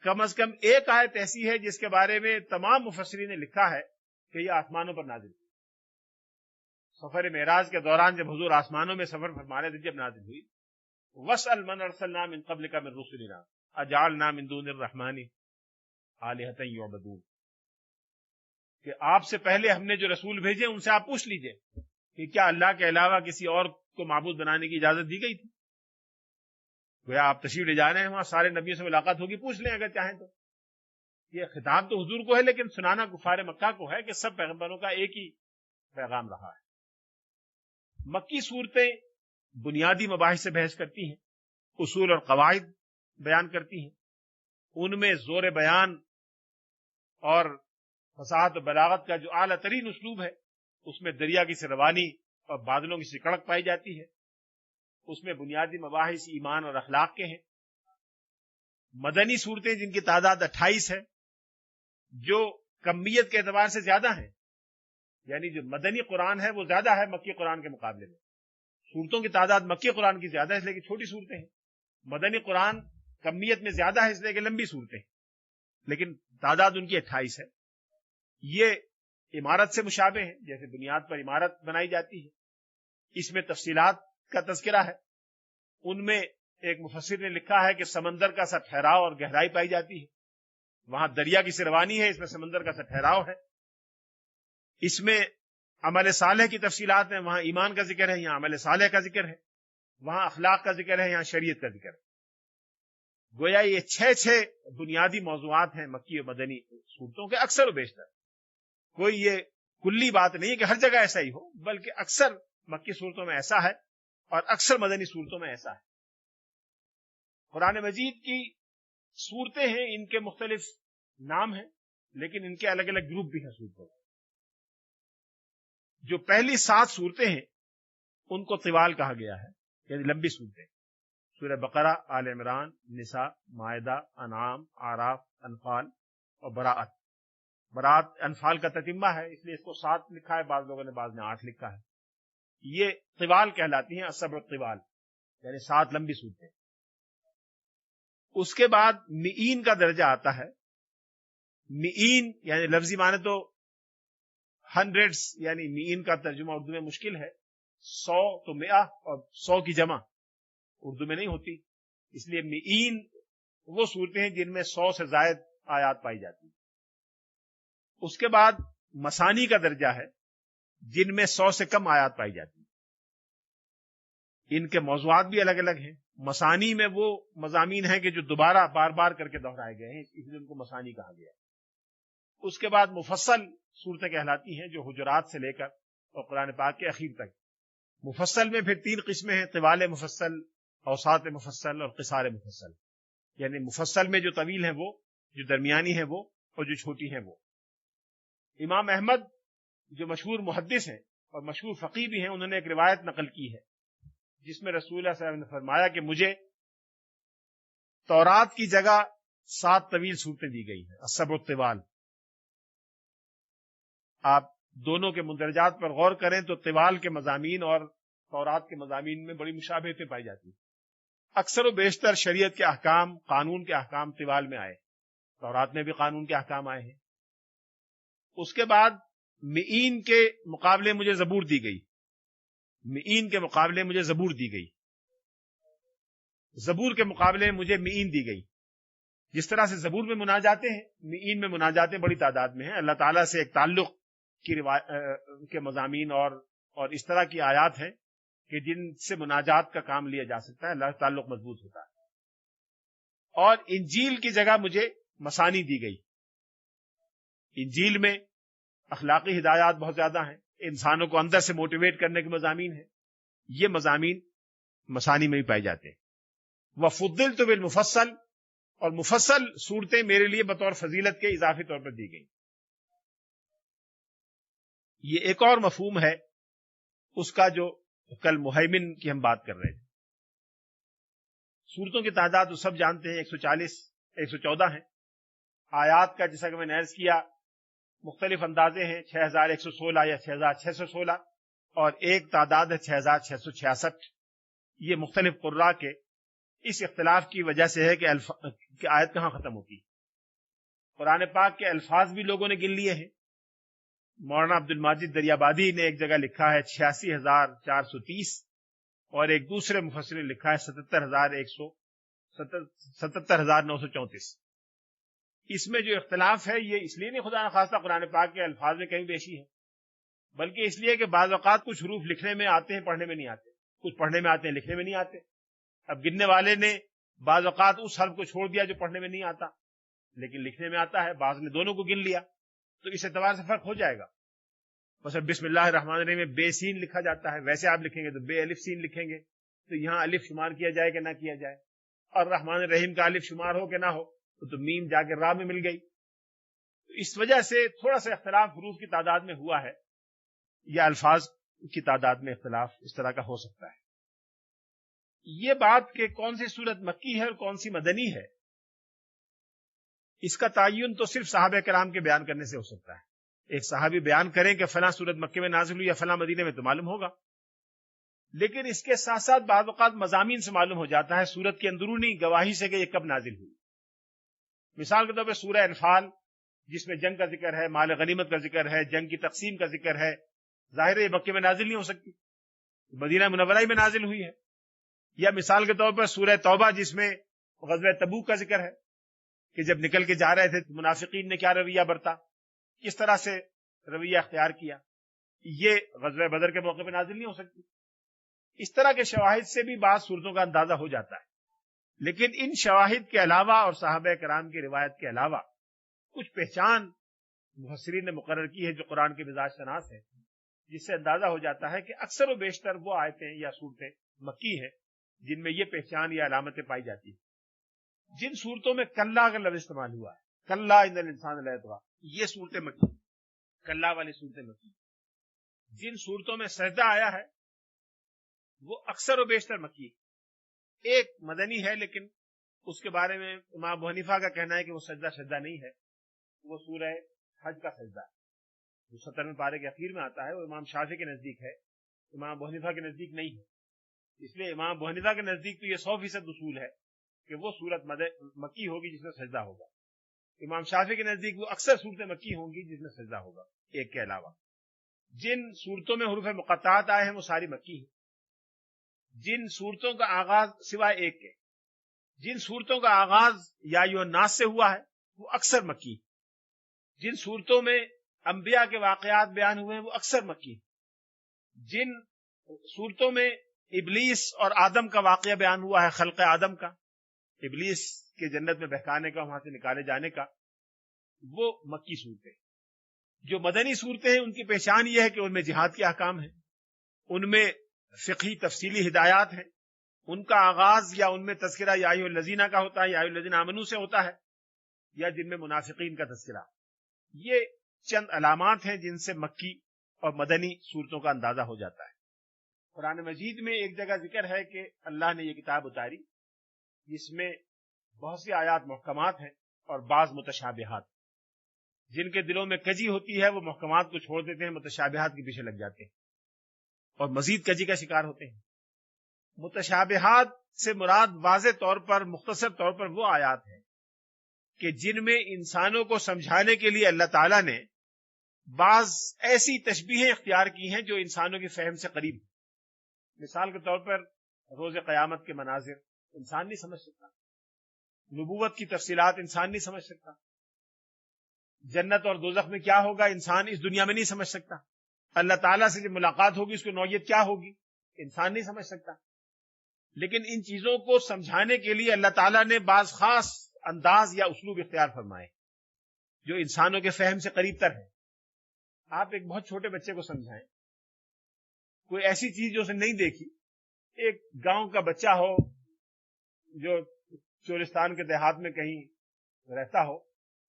Speaker 1: کم از کم ایک آیت ایسی ہے جس کے بارے میں تمام مفسرین نے لکھا ہے کہ یہ آسمانوں پر نازل ہوئی۔ سفر معراج کے دوران جب حضور آسمانوں میں سفر فرما رہے تھے، جب نازل ہوئی، وَاسْأَلْ مَنْ أَرْسَلْنَا مِنْ قَبْلِكَ مِنْ رُسُلِنَا أَجَعَلْنَا مِنْ دُونِ الرَّحْمَنِ آلِهَةً يُعْبَدُونَ، کہ آپ سے پہلے ہم نے جو رسول بھیجے ان سے آپ پوچھ لیجئے کہ کیا اللہ کے علاوہ کسی اور کو معبود بنانے کی اجازت دی گئی تھی؟ گویا آپ تشریف لے جا رہے ہیں وہاں، سارے نبیوں سے ملاقات ہوگی، پوچھ لیں اگر چاہیں تو. یہ خطاب تو حضور کو ہے، لیکن سنانا کفار مکہ کو ہے کہ سب پیغمبروں کا ایک ہی پیغام رہا ہے. مکی صورتیں بنیادی مباحث سے بحث کرتی ہیں، اصول اور قواعد بیان کرتی ہیں. ان میں زور بیان اور فصاحت و بلاغت کا جو اعلیٰ ترین اسلوب ہے، اس میں دریا کی سی روانی اور بادلوں کی سی کڑک پائی جاتی ہے. اس میں بنیادی مباحث ایمان اور اخلاق کے ہیں. مدنی صورتیں جن کی تعداد 28 ہے، جو کمیت کے اعتبار سے زیادہ ہیں، یعنی جو مدنی قرآن ہے وہ زیادہ ہے مکی قرآن کے مقابلے میں. صورتوں کی تعداد مکی قرآن کی زیادہ ہے اس لیے کہ چھوٹی صورتیں ہیں. مدنی قرآن کمیت میں زیادہ ہے اس لیے کہ لمبی صورتیں ہیں، لیکن تعداد ان کی 28 ہے. یہ عمارت سے مشابہ ہیں، جیسے بنیاد پر عمارت بنائی جاتی ہے. اس میں تفصیلات کا تذکرہ ہے. ان میں ایک مفسر نے لکھا ہے کہ سمندر کا سا ٹھہراؤ اور گہرائی پائی جاتی ہے. وہاں دریا کی سی روانی ہے، اس میں سمندر کا سا ٹھہراؤ ہے. اس میں عمل صالح کی تفصیلات ہیں، وہاں ایمان کا ذکر ہے، یہاں عمل صالح کا ذکر ہے. وہاں اخلاق کا ذکر ہے، یہاں شریعت کا ذکر ہے. گویا یہ 6 بنیادی موضوعات ہیں مکی و مدنی صورتوں کے، اکثر و بیشتر. کوئی یہ کلی بات نہیں کہ ہر جگہ ایسا ہی ہو، بلکہ اکثر مکی صورتوں میں ایسا ہے اور اکثر مدنی صورتوں میں ایسا ہے. قرآن مجید کی صورتیں ہیں، ان کے مختلف نام ہیں، لیکن ان کے الگ الگ گروپ بھی ہیں صورتوں کے. جو پہلی 7 صورتیں ہیں ان کو طوال کہا گیا ہے، یعنی لمبی صورتیں. سورہ بقرہ، آل عمران، نساء، مائدہ، انعام، اعراف، انفال اور براءت. براءت انفال کا تتمہ ہے، اس لیے اس کو 7 لکھا ہے، بعض لوگوں نے بعض نے 8 لکھا ہے. یہ طوال کہلاتی ہیں، السبع الطوال، یعنی 7 لمبی صورتیں. اس کے بعد مئین کا درجہ آتا ہے. مئین یعنی لفظی معنی تو ہنڈریڈز، یعنی مئین کا ترجمہ اردو میں مشکل ہے. 100 تو 100 اور 100 کی جمع اردو میں نہیں ہوتی، اس لیے مئین وہ صورتیں ہیں جن میں 100 سے زائد آیات پائی جاتی ہیں. اس کے بعد مسانی کا درجہ ہے، جن میں 100 سے کم آیات پائی جاتی ہیں. ان کے موضوعات بھی الگ الگ ہیں. مسانی میں وہ مضامین ہیں کہ جو دوبارہ بار بار کر کے دہرائے گئے ہیں، اس لیے ان کو مسانی کہا گیا. اس کے بعد مفصل صورتیں کہلاتی ہیں، جو حجرات سے لے کر اور قرآن پاک کے اخیر تک. مفصل میں پھر 3 قسمیں ہیں، طوال مفصل، اوساط مفصل اور قصار مفصل. یعنی مفصل میں جو طویل ہیں وہ، جو درمیانی ہیں وہ، اور جو چھوٹی ہیں وہ. امام احمد جو مشہور محدث ہیں اور مشہور فقیہ بھی ہیں، انہوں نے ایک روایت نقل کی ہے جس میں رسول اللہ صلی اللہ علیہ وسلم نے فرمایا کہ مجھے تورات کی جگہ 7 طویل صورتیں دی گئی ہیں، السبع الطوال. آپ دونوں کے مندرجات پر غور کریں تو طوال کے مضامین اور تورات کے مضامین میں بڑی مشابہتیں پائی جاتی ہیں. اکثر و بیشتر شریعت کے احکام، قانون کے احکام طوال میں آئے، تورات میں بھی قانون کے احکام آئے ہیں. اس کے بعد مئین کے مقابلے مجھے زبور دی گئی. مئین کے مقابلے مجھے زبور دی گئی. زبور کے مقابلے مجھے مئین دی گئی. جس طرح سے زبور میں مناجاتیں ہیں، مئین میں مناجاتیں بڑی تعداد میں ہیں. اللہ تعالیٰ سے ایک تعلق کے مضامین اور اس طرح کی آیات ہیں کہ جن سے مناجات کا کام لیا جا سکتا ہے، اللہ کا تعلق مضبوط ہوتا ہے. اور انجیل کی جگہ مجھے مسانی دی گئی. انجیل میں اخلاقی ہدایات بہت زیادہ ہیں، انسانوں کو اندر سے موٹیویٹ کرنے کے مضامین ہیں. یہ مضامین مسانی میں بھی پائے جاتے ہیں. وَفُضِّلْتُ بِالْمُفَصَّل، اور مفصل صورتیں میرے لیے بطور فضیلت کے اضافی طور پر دی گئی. یہ ایک اور مفہوم ہے اس کا جو کل مہیمن کی ہم بات کر رہے تھے. صورتوں کی تعداد تو سب جانتے ہیں، 140 114 ہیں. آیات کا جیسا کہ میں نے عرض کیا مختلف اندازے ہیں، 6116 یا 6616، اور ایک تعداد ہے 6666. یہ مختلف قراء کے اس اختلاف کی وجہ سے ہے کہ آیت کہاں ختم ہوتی. قرآن پاک کے الفاظ بھی لوگوں نے گن لیے ہیں. مولانا عبد الماجد دریابادی نے ایک جگہ لکھا ہے 86430، اور ایک دوسرے مفسر نے لکھا ہے 77934. اس میں جو اختلاف ہے یہ اس لیے نہیں خدا نخواستہ قرآن پاک کے الفاظ میں کہیں بیشی ہے، بلکہ اس لیے کہ بعض اوقات کچھ حروف لکھنے میں آتے ہیں پڑھنے میں نہیں آتے، کچھ پڑھنے میں آتے ہیں لکھنے میں نہیں آتے. اب گننے والے نے بعض اوقات اس حرف کو چھوڑ دیا جو پڑھنے میں نہیں آتا لیکن لکھنے میں آتا ہے، بعض نے دونوں کو گن لیا، تو اس اعتبار سے فرق ہو جائے گا. بس اب بسم اللہ الرحمن الرحیم میں بے سین لکھا جاتا ہے، ویسے آپ لکھیں گے تو بے الف سین لکھیں گے، تو یہاں الف شمار کیا جائے کہ نہ کیا جائے، اور رحمان الرحیم کا الف شمار ہو کہ نہ ہو تو میم جا کے را میں مل گئی. تو اس وجہ سے تھوڑا سا اختلاف حروف کی تعداد میں ہوا ہے یا الفاظ کی تعداد میں اختلاف اس طرح کا ہو سکتا ہے. یہ بات کہ کون سی سورت مکی ہے اور کون سی مدنی ہے، اس کا تعین تو صرف صحابہ کرام کے بیان کرنے سے ہو سکتا ہے. ایک صحابی بیان کریں کہ فلاں سورت مکے میں نازل ہوئی یا فلاں مدینے میں تو معلوم ہوگا، لیکن اس کے ساتھ ساتھ بعض اوقات مضامین سے معلوم ہو جاتا ہے سورت کی اندرونی گواہی سے کہ یہ کب نازل ہوئی. مثال کے طور پہ سورہ انفال جس میں جنگ کا ذکر ہے، مال غنیمت کا ذکر ہے، جنگ کی تقسیم کا ذکر ہے، ظاہر ہے یہ مکے میں نازل نہیں ہو سکتی، مدینہ منورہ میں نازل ہوئی ہے. یا مثال کے طور پر سورہ توبہ جس میں غزوہ تبوک کا ذکر ہے کہ جب نکل کے جا رہے تھے تو منافقین نے کیا رویہ برتا، کس طرح سے رویہ اختیار کیا، یہ غزوہ بدر کے موقع پہ نازل نہیں ہو سکتی. اس طرح کے شواہد سے بھی بعض صورتوں کا اندازہ ہو جاتا ہے. لیکن ان شواہد کے علاوہ اور صحابہ کرام کی روایت کے علاوہ کچھ پہچان مفسرین نے مقرر کی ہے جو قرآن کے مزاج شناس ہے، جس سے اندازہ ہو جاتا ہے کہ اکثر و بیشتر وہ آیتیں یا صورتیں مکی ہیں جن میں یہ پہچان یا علامتیں پائی جاتی ہیں. جن صورتوں میں کلا کا لفظ استعمال ہوا ہے، کلا ان الانسان لیطغی، یہ صورتیں مکی، کلا والی صورتیں مکی. جن صورتوں میں سجدہ آیا ہے وہ اکثر و بیشتر مکی. ایک مدنی ہے لیکن اس کے بارے میں امام ابو حنیفہ کا کہنا ہے کہ وہ سجدہ نہیں ہے، وہ سورہ حج کا سجدہ ہے جو 70ویں پارے کے اخیر میں آتا ہے. وہ امام شافعی کے نزدیک ہے، امام ابو حنیفہ کے نزدیک نہیں ہے. اس لیے امام ابو حنیفہ کے نزدیک تو یہ 100% اصول ہے کہ وہ سورت مکی ہوگی جس میں سجدہ ہوگا. امام شافعی کے نزدیک وہ اکثر صورتیں مکی ہوں گی جس میں سجدہ ہوگا. ایک کے علاوہ جن صورتوں میں حروف مقطعات آئے ہیں وہ ساری مکی ہیں. جن صورتوں کا آغاز سوائے ایک کے، جن صورتوں کا آغاز یا یو ناس سے ہوا ہے وہ اکثر مکی. جن صورتوں میں انبیاء کے واقعات بیان ہوئے ہیں وہ اکثر مکی. جن صورتوں میں ابلیس اور آدم کا واقعہ بیان ہوا ہے، خلق آدم کا، ابلیس کے جنت میں بہکانے کا، وہاں سے نکالے جانے کا، وہ مکی صورتیں. جو مدنی صورتیں ہیں ان کی پہچان یہ ہے کہ ان میں جہاد کے احکام ہیں، ان میں فقہی تفصیلی ہدایات ہیں، ان کا آغاز یا ان میں تذکرہ یا ایھا الذین کا ہوتا ہے، یا ایھا الذین آمنوا سے ہوتا ہے، یا جن میں منافقین کا تذکرہ. یہ چند علامات ہیں جن سے مکی اور مدنی صورتوں کا اندازہ ہو جاتا ہے. قرآن مجید میں ایک جگہ ذکر ہے کہ اللہ نے یہ کتاب اتاری جس میں بہت سی آیات محکمات ہیں اور بعض متشابہات. جن کے دلوں میں کجی ہوتی ہے وہ محکمات کو چھوڑ دیتے ہیں، متشابہات کے پیچھے لگ جاتے ہیں اور مزید کجی کا شکار ہوتے ہیں. متشابہات سے مراد واضح طور پر، مختصر طور پر وہ آیات ہیں کہ جن میں انسانوں کو سمجھانے کے لیے اللہ تعالیٰ نے بعض ایسی تشبیہیں اختیار کی ہیں جو انسانوں کی فہم سے قریب ہیں. مثال کے طور پر روز قیامت کے مناظر انسان نہیں سمجھ سکتا، نبوت کی تفصیلات انسان نہیں سمجھ سکتا، جنت اور دوزخ میں کیا ہوگا انسان اس دنیا میں نہیں سمجھ سکتا، اللہ تعالیٰ سے جب ملاقات ہوگی اس کی نوعیت کیا ہوگی انسان نہیں سمجھ سکتا. لیکن ان چیزوں کو سمجھانے کے لیے اللہ تعالیٰ نے بعض خاص انداز یا اسلوب اختیار فرمائے جو انسانوں کے فہم سے قریب تر ہے. آپ ایک بہت چھوٹے بچے کو سمجھائیں، کوئی ایسی چیز جو اسے نہیں دیکھی، ایک گاؤں کا بچہ ہو جو چولستان کے دیہات میں کہیں رہتا ہو،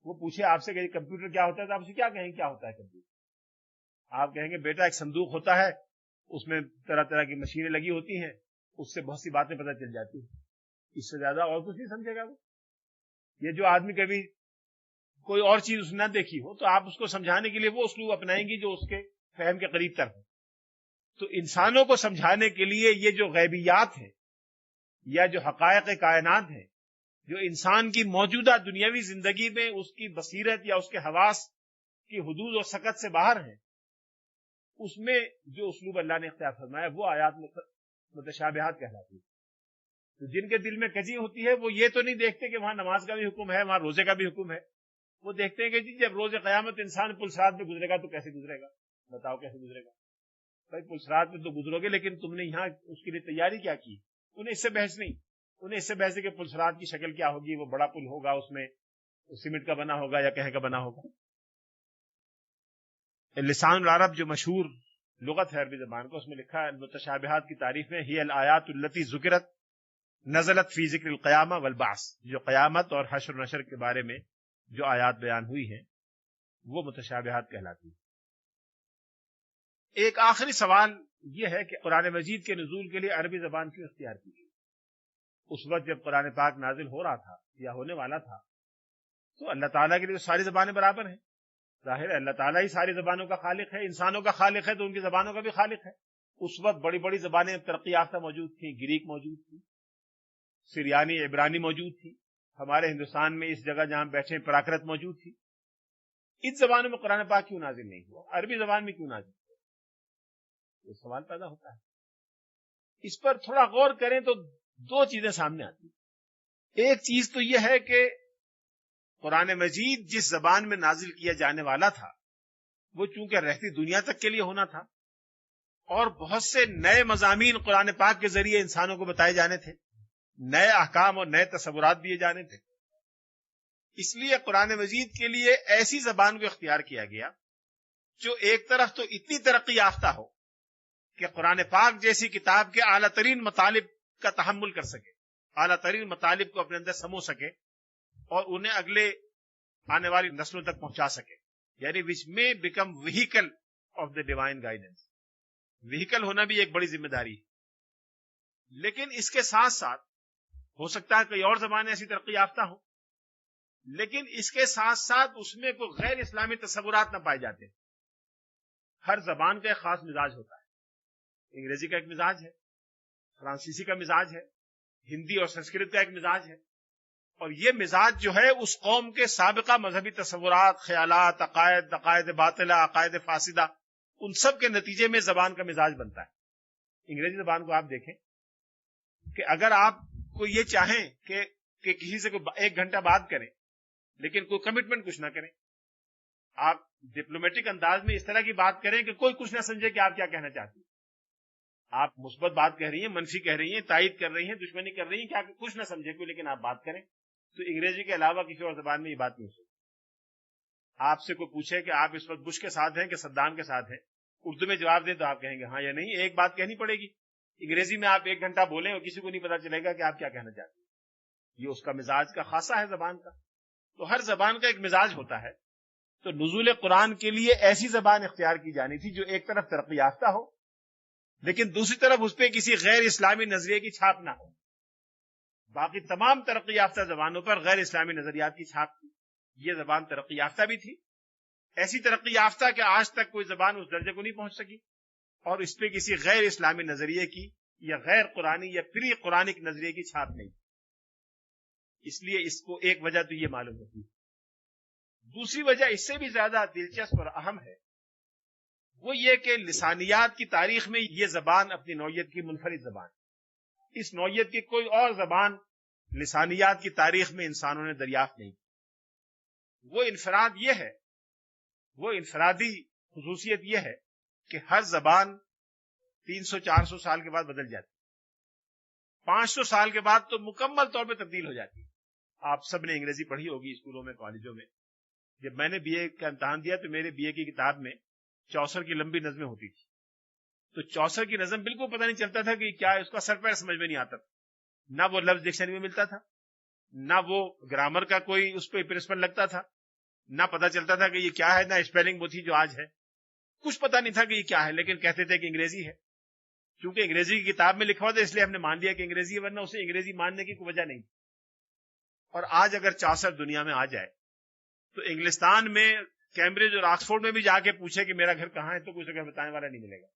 Speaker 1: وہ پوچھے آپ سے کہ کمپیوٹر کیا ہوتا ہے تو آپ اسے کیا کہیں کیا ہوتا ہے کمپیوٹر؟ آپ کہیں گے بیٹا ایک صندوق ہوتا ہے، اس میں طرح طرح کی مشینیں لگی ہوتی ہیں، اس سے بہت سی باتیں پتہ چل جاتی ہیں. اس سے زیادہ اور کچھ نہیں سمجھے گا وہ. یہ جو آدمی کبھی کوئی اور چیز اس نے نہ دیکھی ہو تو آپ اس کو سمجھانے کے لیے وہ اسلوب اپنائیں گی جو اس کے فہم کے قریب تر ہو. تو انسانوں کو سمجھانے کے لیے یہ جو غیبیات ہیں یا جو حقائق کائنات ہیں جو انسان کی موجودہ دنیاوی زندگی میں اس کی بصیرت یا اس کے حواس کی حدود اور سکت سے باہر ہیں، اس میں جو اسلوب اللہ نے اختیار فرمایا وہ آیات متشابہات کہلاتی ہیں. تو جن کے دل میں کجی ہوتی ہے وہ یہ تو نہیں دیکھتے کہ وہاں نماز کا بھی حکم ہے، وہاں روزے کا بھی حکم ہے. وہ دیکھتے ہیں کہ جی جب روز قیامت انسان پل صراط میں گزرے گا تو کیسے گزرے گا، بتاؤ کیسے گزرے گا؟ بھائی پلسرات میں تو گزرو گے، لیکن تم نے یہاں اس کے لیے تیاری کیا کی؟ انہیں اس سے بحث نہیں، انہیں اس سے بحث ہے کہ پلسرات کی شکل کیا ہوگی، وہ بڑا پل ہوگا، اس میں سیمنٹ کا بنا ہوگا یا کہیں کا بنا ہوگا. لسان العرب جو مشہور لغت ہے عربی زبان کو، اس میں لکھا ہے متشابہات کی تعریف میں ہی الآیات التی ذکرت نزلت فی ذکر القیامہ والبعث، جو قیامت اور حشر و نشر کے بارے میں جو آیات بیان ہوئی ہیں وہ متشابہات کہلاتی ہیں. ایک آخری سوال یہ ہے کہ قرآن مجید کے نزول کے لیے عربی زبان کیوں اختیار کی گئی؟ اس وقت جب قرآن پاک نازل ہو رہا تھا یا ہونے والا تھا تو اللہ تعالیٰ کے لیے ساری زبانیں برابر ہیں. ظاہر ہے اللہ تعالیٰ ہی ساری زبانوں کا خالق ہے، انسانوں کا خالق ہے تو ان کی زبانوں کا بھی خالق ہے. اس وقت بڑی بڑی زبانیں ترقی یافتہ موجود تھیں، گریک موجود تھی، سریانی عبرانی موجود تھی، ہمارے ہندوستان میں اس جگہ جہاں بیٹھے پراکرت موجود تھی. ان زبانوں میں قرآن پاک کیوں نازل نہیں ہوا، عربی زبان میں کیوں نازل ہوا؟ یہ سوال پیدا ہوتا ہے. اس پر تھوڑا غور کریں تو دو چیزیں سامنے آتی ہیں. ایک چیز تو یہ ہے کہ قرآن مجید جس زبان میں نازل کیا جانے والا تھا وہ چونکہ رہتی دنیا تک کے لیے ہونا تھا، اور بہت سے نئے مضامین قرآن پاک کے ذریعے انسانوں کو بتائے جانے تھے، نئے احکام اور نئے تصورات دیے جانے تھے. اس لیے قرآن مجید کے لیے ایسی زبان کو اختیار کیا گیا جو ایک طرف تو اتنی ترقی یافتہ ہو کہ قرآن پاک جیسی کتاب کے اعلیٰ ترین مطالب کا تحمل کر سکے، اعلیٰ ترین مطالب کو اپنے اندر سمو سکے اور انہیں اگلے آنے والی نسلوں تک پہنچا سکے. یعنی وچ میں become vehicle of the divine guidance. Vehicle ہونا بھی ایک بڑی ذمہ داری ہے. لیکن اس کے ساتھ ساتھ ہو سکتا ہے کوئی اور زبانیں ایسی ترقی یافتہ ہوں، لیکن اس کے ساتھ ساتھ اس میں کوئی غیر اسلامی تصورات نہ پائے جاتے. ہر زبان کا ایک خاص مزاج ہوتا ہے. انگریزی کا ایک مزاج ہے، فرانسیسی کا مزاج ہے، ہندی اور سنسکرت کا ایک مزاج ہے، اور یہ مزاج جو ہے اس قوم کے سابقہ مذہبی تصورات، خیالات، عقائد باطلہ، عقائد فاسدہ، ان سب کے نتیجے میں زبان کا مزاج بنتا ہے. انگریزی زبان کو آپ دیکھیں کہ اگر آپ کو یہ چاہیں کہ کسی سے کوئی ایک گھنٹہ بات کریں لیکن کوئی کمٹمنٹ کچھ نہ کریں، آپ ڈپلومیٹک انداز میں اس طرح کی بات کریں کہ کوئی کچھ نہ سمجھے کہ آپ کیا کہنا چاہتی ہیں. آپ مثبت بات کہہ رہی ہیں، منفی کہہ رہی ہیں، تائید کر رہی ہیں، دشمنی کر رہی ہیں، کہ آپ کچھ نہ سمجھے کوئی، لیکن آپ بات کریں. تو انگریزی کے علاوہ کسی اور زبان میں یہ بات نہیں ہو سکتی. آپ سے کوئی پوچھے کہ آپ اس وقت بش کے ساتھ ہیں کہ صدام کے ساتھ ہیں، اردو میں جواب دیں تو آپ کہیں گے ہاں یا نہیں. ایک بات کہنی پڑے گی. انگریزی میں آپ ایک گھنٹہ بولیں اور کسی کو نہیں پتا چلے گا کہ آپ کیا کہنا چاہتے ہیں. یہ اس کا مزاج کا خاصہ ہے زبان کا. تو ہر زبان کا ایک مزاج ہوتا ہے. تو نزول قرآن کے لیے ایسی زبان اختیار کی جانی تھی جو ایک طرف ترقی یافتہ ہو لیکن دوسری طرف اس پہ کسی غیر اسلامی نظریے کی چھاپ نہ ہو. باقی تمام ترقی یافتہ زبانوں پر غیر اسلامی نظریات کی چھاپ تھی. یہ زبان ترقی یافتہ بھی تھی، ایسی ترقی یافتہ کہ آج تک کوئی زبان اس درجے کو نہیں پہنچ سکی، اور اس پہ کسی غیر اسلامی نظریے کی یا غیر قرآنی یا پری قرآنک نظریے کی چھاپ نہیں. اس لیے اس کو ایک وجہ تو یہ معلوم ہوتی ہے. دوسری وجہ اس سے بھی زیادہ دلچسپ اور اہم ہے، وہ یہ کہ لسانیات کی تاریخ میں یہ زبان اپنی نوعیت کی منفرد زبان. اس نوعیت کی کوئی اور زبان لسانیات کی تاریخ میں انسانوں نے دریافت نہیں. وہ انفراد یہ ہے، وہ انفرادی خصوصیت یہ ہے کہ ہر زبان 300-400 سال کے بعد بدل جاتی، 500 سال کے بعد تو مکمل طور پہ تبدیل ہو جاتی. آپ سب نے انگریزی پڑھی ہوگی اسکولوں میں، کالجوں میں. جب میں نے بی اے کا امتحان دیا تو میرے بی اے کی کتاب میں چوسر کی لمبی نظمیں ہوتی تھی. تو چوسر کی نظم بالکل پتہ نہیں چلتا تھا کہ کیا ہے، اس کا سر پیر سمجھ میں نہیں آتا تھا. نہ وہ لفظ ڈکشنری میں ملتا تھا، نہ وہ گرامر کا کوئی اس پہ پرنسپل لگتا تھا، نہ پتہ چلتا تھا کہ یہ کیا ہے، نہ اسپیلنگ وہ تھی جو آج ہے. کچھ پتہ نہیں تھا کہ یہ کیا ہے، لیکن کہتے تھے کہ انگریزی ہے. کیونکہ انگریزی کی کتاب میں لکھا ہوا تھا اس لیے ہم نے مان لیا کہ انگریزی ہے، ورنہ اسے انگریزی ماننے کی کوئی وجہ نہیں. اور آج اگر چوسر دنیا میں آ جائے تو انگلستان میں کیمبرج اور آکسفورڈ میں بھی جا کے پوچھے کہ میرا گھر کہاں ہے تو کوئی گھر بتانے والا نہیں ملے گا،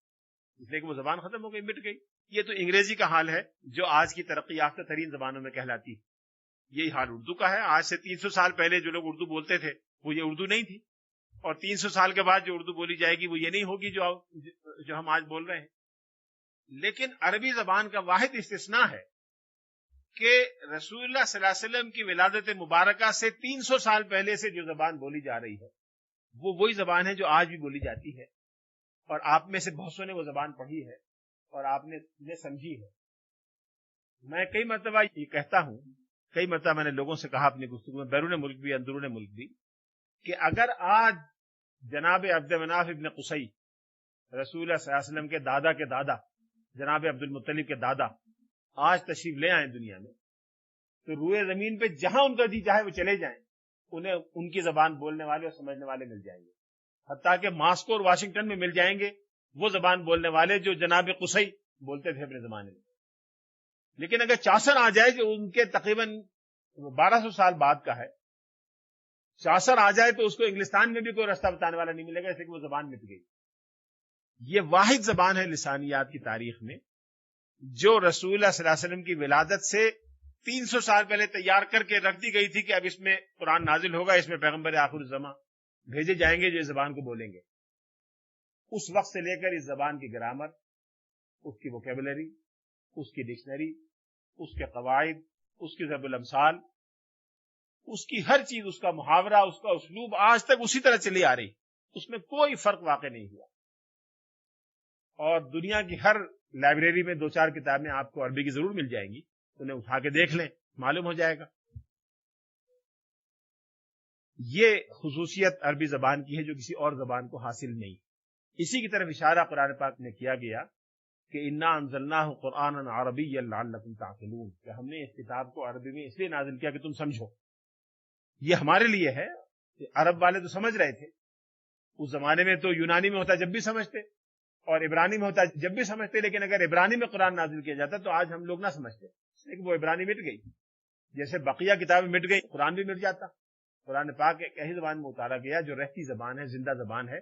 Speaker 1: اس لیے کہ وہ زبان ختم ہو گئی، مٹ گئی. یہ تو انگریزی کا حال ہے جو آج کی ترقی یافتہ ترین زبانوں میں کہلاتی ہے. یہی حال اردو کا ہے. آج سے 300 سال پہلے جو لوگ اردو بولتے تھے وہ یہ اردو نہیں تھی، اور 300 سال کے بعد جو اردو بولی جائے گی وہ یہ نہیں ہوگی جو ہم آج بول رہے ہیں. لیکن عربی زبان کا واحد استثناء ہے کہ رسول اللہ صلی اللہ علیہ وسلم کی ولادت مبارکہ سے 300 سال پہلے سے جو زبان بولی جا رہی ہے وہ وہی زبان ہے جو آج بھی بولی جاتی ہے. اور آپ میں سے بہت سو نے وہ زبان پڑھی ہے اور آپ نے سمجھی ہے. میں کئی مرتبہ یہ کہتا ہوں، کئی مرتبہ میں نے لوگوں سے کہا اپنی گفتگو میں، بیرون ملک بھی اندرون ملک بھی، کہ اگر آج جناب عبد مناف ابن قصی، رسول اللہ صلی اللہ علیہ وسلم کے دادا کے دادا جناب عبد المطلب کے دادا آج تشریف لے آئیں دنیا میں، تو روئے زمین پہ جہاں ان کا جی چاہے وہ چلے جائیں، انہیں ان کی زبان بولنے والے اور سمجھنے والے مل جائیں گے. حتیٰ کہ ماسکو اور واشنگٹن میں مل جائیں گے وہ زبان بولنے والے جو جناب قصی بولتے تھے اپنے زمانے میں. لیکن اگر چاسر آ جائے جو ان کے تقریباً 1200 سال بعد کا ہے، چاسر آ جائے تو اس کو انگلستان میں بھی کوئی رستہ بتانے والا نہیں ملے گا، ایسے کہ وہ زبان مٹ گئی. یہ واحد زبان ہے لسانیات کی تاریخ میں جو رسول اللہ صلی اللہ علیہ وسلم کی ولادت سے 300 سال پہلے تیار کر کے رکھ دی گئی تھی کہ اب اس میں قرآن نازل ہوگا، اس میں پیغمبر آخر الزماں بھیجے جائیں گے جو اس زبان کو بولیں گے. اس وقت سے لے کر اس زبان کی گرامر، اس کی ووکیبلری، اس کی ڈکشنری، اس کے قواعد، اس کی ضرب الامثال، اس کی ہر چیز، اس کا محاورہ، اس کا اسلوب آج تک اسی طرح چلی آ رہی، اس میں کوئی فرق واقع نہیں ہوا. اور دنیا کی ہر لائبریری میں 2-4 کتابیں آپ کو عربی کی ضرور مل جائیں گی، انہیں اٹھا کے دیکھ لیں، معلوم ہو جائے گا. یہ خصوصیت عربی زبان کی ہے جو کسی اور زبان کو حاصل نہیں. اسی کی طرف اشارہ قرآن پاک میں کیا گیا کہ انا انزلناہ قرآنا عربیا لعلکم تعقلون، کہ ہم نے اس کتاب کو عربی میں اس لیے نازل کیا کہ تم سمجھو. یہ ہمارے لیے ہے. عرب والے تو سمجھ رہے تھے، اس زمانے میں تو یونانی میں ہوتا جب بھی سمجھتے اور عبرانی میں ہوتا جب بھی سمجھتے، لیکن اگر عبرانی میں قرآن نازل کیا جاتا تو آج ہم لوگ نہ سمجھتے، لیکن وہ عبرانی مٹ گئی. جیسے بقیہ کتابیں مٹ گئی، قرآن بھی مٹ جاتا. قرآن پاک ایک ایسی زبان میں اتارا گیا جو رہتی زبان ہے، زندہ زبان ہے،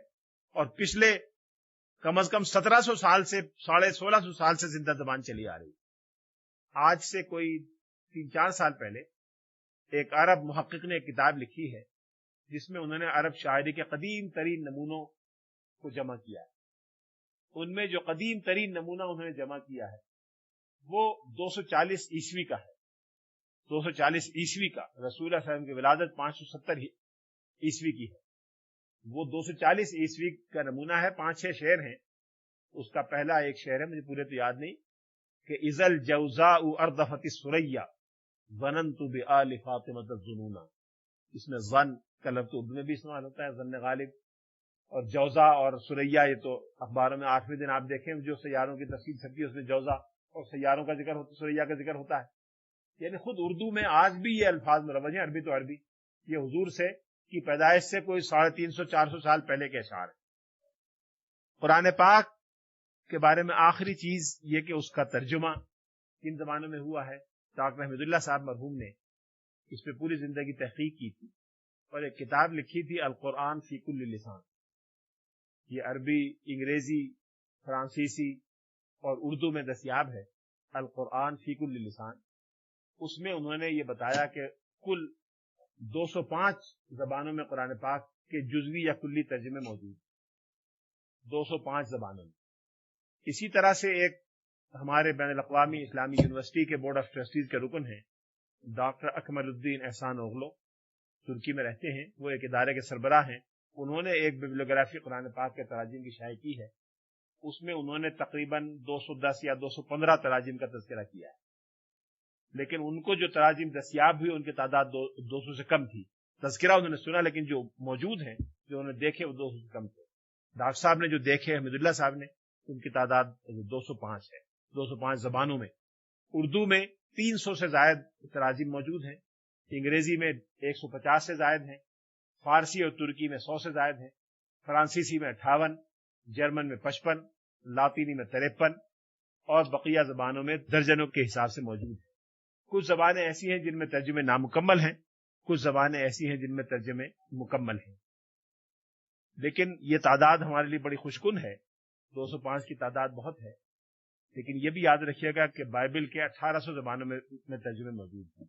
Speaker 1: اور پچھلے کم از کم 1700 سال سے 1650 سال سے زندہ زبان چلی آ رہی. آج سے کوئی 3-4 سال پہلے ایک عرب محقق نے ایک کتاب لکھی ہے جس میں انہوں نے عرب شاعری کے قدیم ترین نمونوں کو جمع کیا ہے. ان میں جو قدیم ترین نمونہ انہوں نے جمع کیا ہے وہ 240 عیسوی کا ہے. 240 عیسوی کا، رسول اللہ صلی اللہ علیہ وسلم کی ولادت 570 عیسوی کی ہے. وہ 240 عیسوی کا نمونہ ہے. 5-6 شعر ہیں. اس کا پہلا ایک شعر ہے، مجھے پورے تو یاد نہیں، کہ اذل جوزاء اردفت الثریا ظننت بآل فاطمۃ الظنونا. اس میں ظن کا لفظ اردو میں بھی استعمال ہوتا ہے، ظن غالب. اور جوزا اور سریا، یہ تو اخباروں میں 8ویں دن آپ دیکھیں جو سیاروں کی تفصیل چھپتی ہے اس میں جوزا اور سیاروں کا ذکر ہوتا ہے، سریا کا ذکر ہوتا ہے. یعنی خود اردو میں آج بھی یہ الفاظ مروج ہیں. عربی تو عربی، یہ حضور سے کی پیدائش سے کوئی 350-400 سال پہلے کے اشعار ہیں. قرآن پاک کے بارے میں آخری چیز یہ کہ اس کا ترجمہ کن زمانوں میں ہوا ہے. ڈاکٹر احمد اللہ صاحب مرحوم نے اس پہ پوری زندگی تحقیق کی تھی اور ایک کتاب لکھی تھی القرآن فی کل لسان. یہ عربی، انگریزی، فرانسیسی اور اردو میں دستیاب ہے، القرآن فی کل لسان. اس میں انہوں نے یہ بتایا کہ کل 205 زبانوں میں قرآن پاک کے جزوی یا کلی ترجمے موجود، 205 زبانوں میں. اسی طرح سے ایک ہمارے بین الاقوامی اسلامی یونیورسٹی کے بورڈ آف ٹرسٹیز کے رکن ہیں ڈاکٹر اکمل الدین احسان اوغلو، ترکی میں رہتے ہیں، وہ ایک ادارے کے سربراہ ہیں. انہوں نے ایک ببلیوگرافی قرآن پاک کے تراجم کی شائع کی ہے. اس میں انہوں نے تقریباً 210 یا 215 تراجم کا تذکرہ کیا ہے. لیکن ان کو جو تراجم دستیاب ہوئی ان کی تعداد 200 سے کم تھی. تذکرہ انہوں نے سنا لیکن جو موجود ہیں، جو انہوں نے دیکھے، وہ 200 سے کم تھے. ڈاکٹر صاحب نے جو دیکھے، احمد اللہ صاحب نے، ان کی تعداد 205 ہے، 205 زبانوں میں. اردو میں 300 سے زائد تراجم موجود ہیں، انگریزی میں 150 سے زائد ہیں، فارسی اور ترکی میں 100 سے زائد ہیں، فرانسیسی میں 58، جرمن میں 55، لاطینی میں 53 اور بقیہ زبانوں میں درجنوں کے حساب سے موجود ہیں. کچھ زبانیں ایسی ہیں جن میں ترجمے نامکمل ہیں، کچھ زبانیں ایسی ہیں جن میں ترجمے مکمل ہیں. لیکن یہ تعداد ہمارے لیے بڑی خوشکن ہے. 205 کی تعداد بہت ہے، لیکن یہ بھی یاد رکھیے گا کہ بائبل کے 1800 زبانوں میں ترجمے موجود ہیں.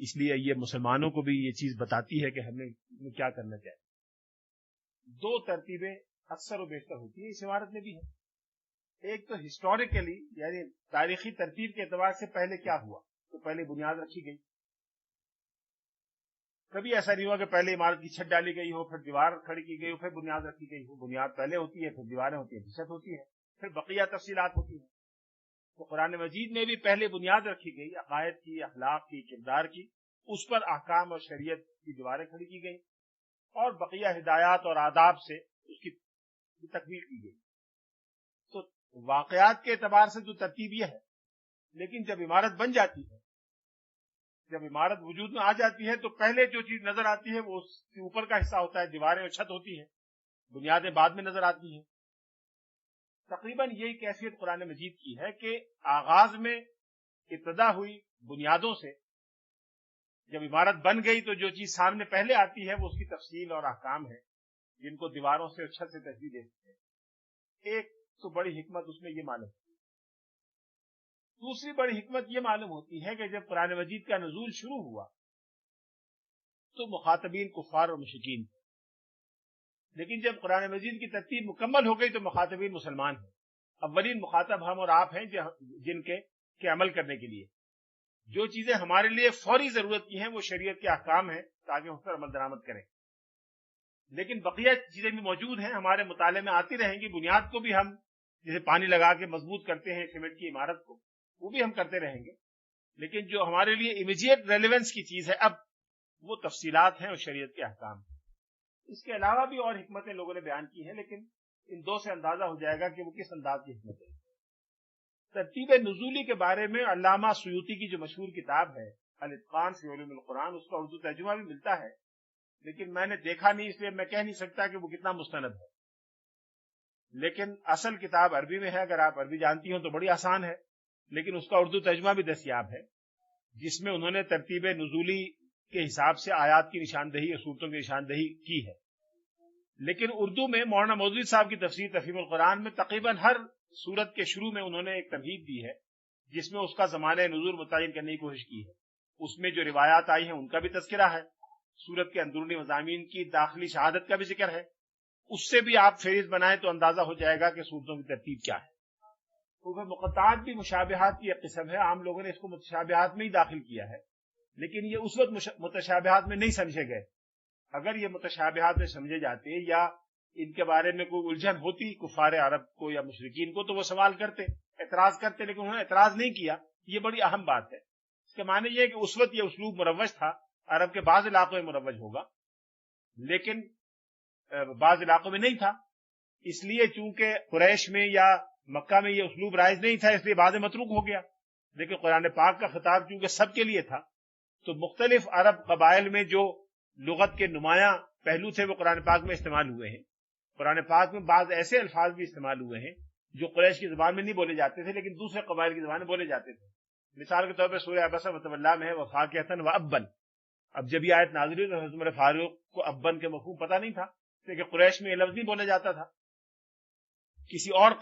Speaker 1: اس لیے یہ مسلمانوں کو بھی یہ چیز بتاتی ہے کہ ہمیں کیا کرنا چاہیے. 2 ترتیبیں اکثر و بیشتر ہوتی ہیں اس عمارت میں بھی ہے. ایک تو ہسٹوریکلی، یعنی تاریخی ترتیب کے اعتبار سے پہلے کیا ہوا، تو پہلے بنیاد رکھی گئی. کبھی ایسا نہیں ہوا کہ پہلے عمارت کی چھت ڈالی گئی ہو، پھر دیوار کھڑی کی گئی ہو، پھر بنیاد رکھی گئی ہو. بنیاد پہلے ہوتی ہے، پھر دیواریں ہوتی ہیں، پھر چھت ہوتی ہے، پھر بقیہ تفصیلات ہوتی ہیں. تو قرآن مجید میں بھی پہلے بنیاد رکھی گئی، عقائد کی، اخلاق کی، کردار کی، اس پر احکام اور شریعت کی دیواریں کھڑی کی گئی، اور بقیہ ہدایات اور آداب سے اس کی تکمیل کی گئی. تو واقعات کے اعتبار سے تو ترتیب یہ ہے. لیکن جب عمارت بن جاتی ہے، جب عمارت وجود میں آ جاتی ہے، تو پہلے جو چیز نظر آتی ہے وہ اس کے اوپر کا حصہ ہوتا ہے، دیواریں اور چھت ہوتی ہے، بنیادیں بعد میں نظر آتی ہیں. تقریباً یہی کیفیت قرآن مجید کی ہے کہ آغاز میں ابتدا ہوئی بنیادوں سے، جب عمارت بن گئی تو جو چیز سامنے پہلے آتی ہے وہ اس کی تفصیل اور احکام ہے، جن کو دیواروں سے اور چھت سے تشبیہ دیتے ہیں. ایک تو بڑی حکمت اس میں یہ معلوم ہے. دوسری بڑی حکمت یہ معلوم ہوتی ہے کہ جب قرآن مجید کا نزول شروع ہوا تو مخاطبین کفار اور مشرکین تھے، لیکن جب قرآن مجید کی ترتیب مکمل ہو گئی تو مخاطبین مسلمان ہیں. اولین مخاطب ہم اور آپ ہیں جن کے عمل کرنے کے لیے جو چیزیں ہمارے لیے فوری ضرورت کی ہیں وہ شریعت کے احکام ہیں تاکہ اس پر عمل درآمد کریں. لیکن بقیہ چیزیں بھی موجود ہیں، ہمارے مطالعے میں آتی رہیں گی. بنیاد کو بھی ہم جیسے پانی لگا کے مضبوط کرتے ہیں سیمنٹ کی عمارت کو، وہ بھی ہم کرتے رہیں گے. لیکن جو ہمارے لیے امیجیٹ ریلیونس کی چیز ہے اب وہ تفصیلات ہیں اور شریعت کے احکام ہیں. اس کے علاوہ بھی اور حکمتیں لوگوں نے بیان کی ہیں، لیکن ان دو سے اندازہ ہو جائے گا کہ وہ کس انداز کی حکمت ہے. ترتیب نزولی کے بارے میں علامہ سیوطی کی جو مشہور کتاب ہے الاتقان فی علوم القرآن، اس کا اردو ترجمہ بھی ملتا ہے، لیکن میں نے دیکھا نہیں، اس لیے میں کہہ نہیں سکتا کہ وہ کتنا مستند ہے. لیکن اصل کتاب عربی میں ہے، اگر آپ عربی جانتی ہوں تو بڑی آسان ہے. لیکن اس کا اردو ترجمہ بھی دستیاب ہے، جس میں انہوں نے ترتیب نزولی کے حساب سے آیات کی نشاندہی اور صورتوں کی نشاندہی کی ہے. لیکن اردو میں مولانا مودودی صاحب کی تفسیر تفہیم القرآن میں تقریباً ہر سورت کے شروع میں انہوں نے ایک تمہید دی ہے، جس میں اس کا زمانہ نزول متعین کرنے کی کوشش کی ہے. اس میں جو روایات آئی ہیں ان کا بھی تذکرہ ہے، سورت کے اندرونی مضامین کی داخلی شہادت کا بھی ذکر ہے. اس سے بھی آپ فہرست بنائیں تو اندازہ ہو جائے گا کہ صورتوں کی ترتیب کیا ہے. تو پھر مقطعات بھی مشابہات کی ایک قسم ہے. عام لوگوں نے اس کو متشابہات میں ہی داخل کیا ہے، لیکن یہ اس وقت متشابہات میں نہیں سمجھے گئے. اگر یہ متشابہات میں سمجھے جاتے یا ان کے بارے میں کوئی الجھن ہوتی کفار عرب کو یا مشرکین کو تو وہ سوال کرتے، اعتراض کرتے، لیکن انہوں نے اعتراض نہیں کیا. یہ بڑی اہم بات ہے. اس کے معنی یہ ہے کہ اس وقت یہ اسلوب مروج تھا. عرب کے بعض علاقوں میں مروج ہوگا لیکن بعض علاقوں میں نہیں تھا. اس لیے چونکہ قریش میں یا مکہ میں یہ اسلوب رائج نہیں تھا، اس لیے بعض متروک ہو گیا. لیکن قرآن پاک کا خطاب چونکہ سب کے لیے تھا تو مختلف عرب قبائل میں جو لغت کے نمایاں پہلو تھے وہ قرآن پاک میں استعمال ہوئے ہیں. قرآن پاک میں بعض ایسے الفاظ بھی استعمال ہوئے ہیں جو قریش کی زبان میں نہیں بولے جاتے تھے لیکن دوسرے قبائل کی زبان میں بولے جاتے تھے. مثال کے طور پہ سورہ عبسہ وتولیٰ میں ہے وفاکہۃ وابن. اب جب یہ آیت نازل ہوئی تو حضرت عمر فاروق کو ابن کے مفہوم پتہ نہیں تھا، لیکن قریش میں یہ لفظ نہیں بولا جاتا تھا. کسی اور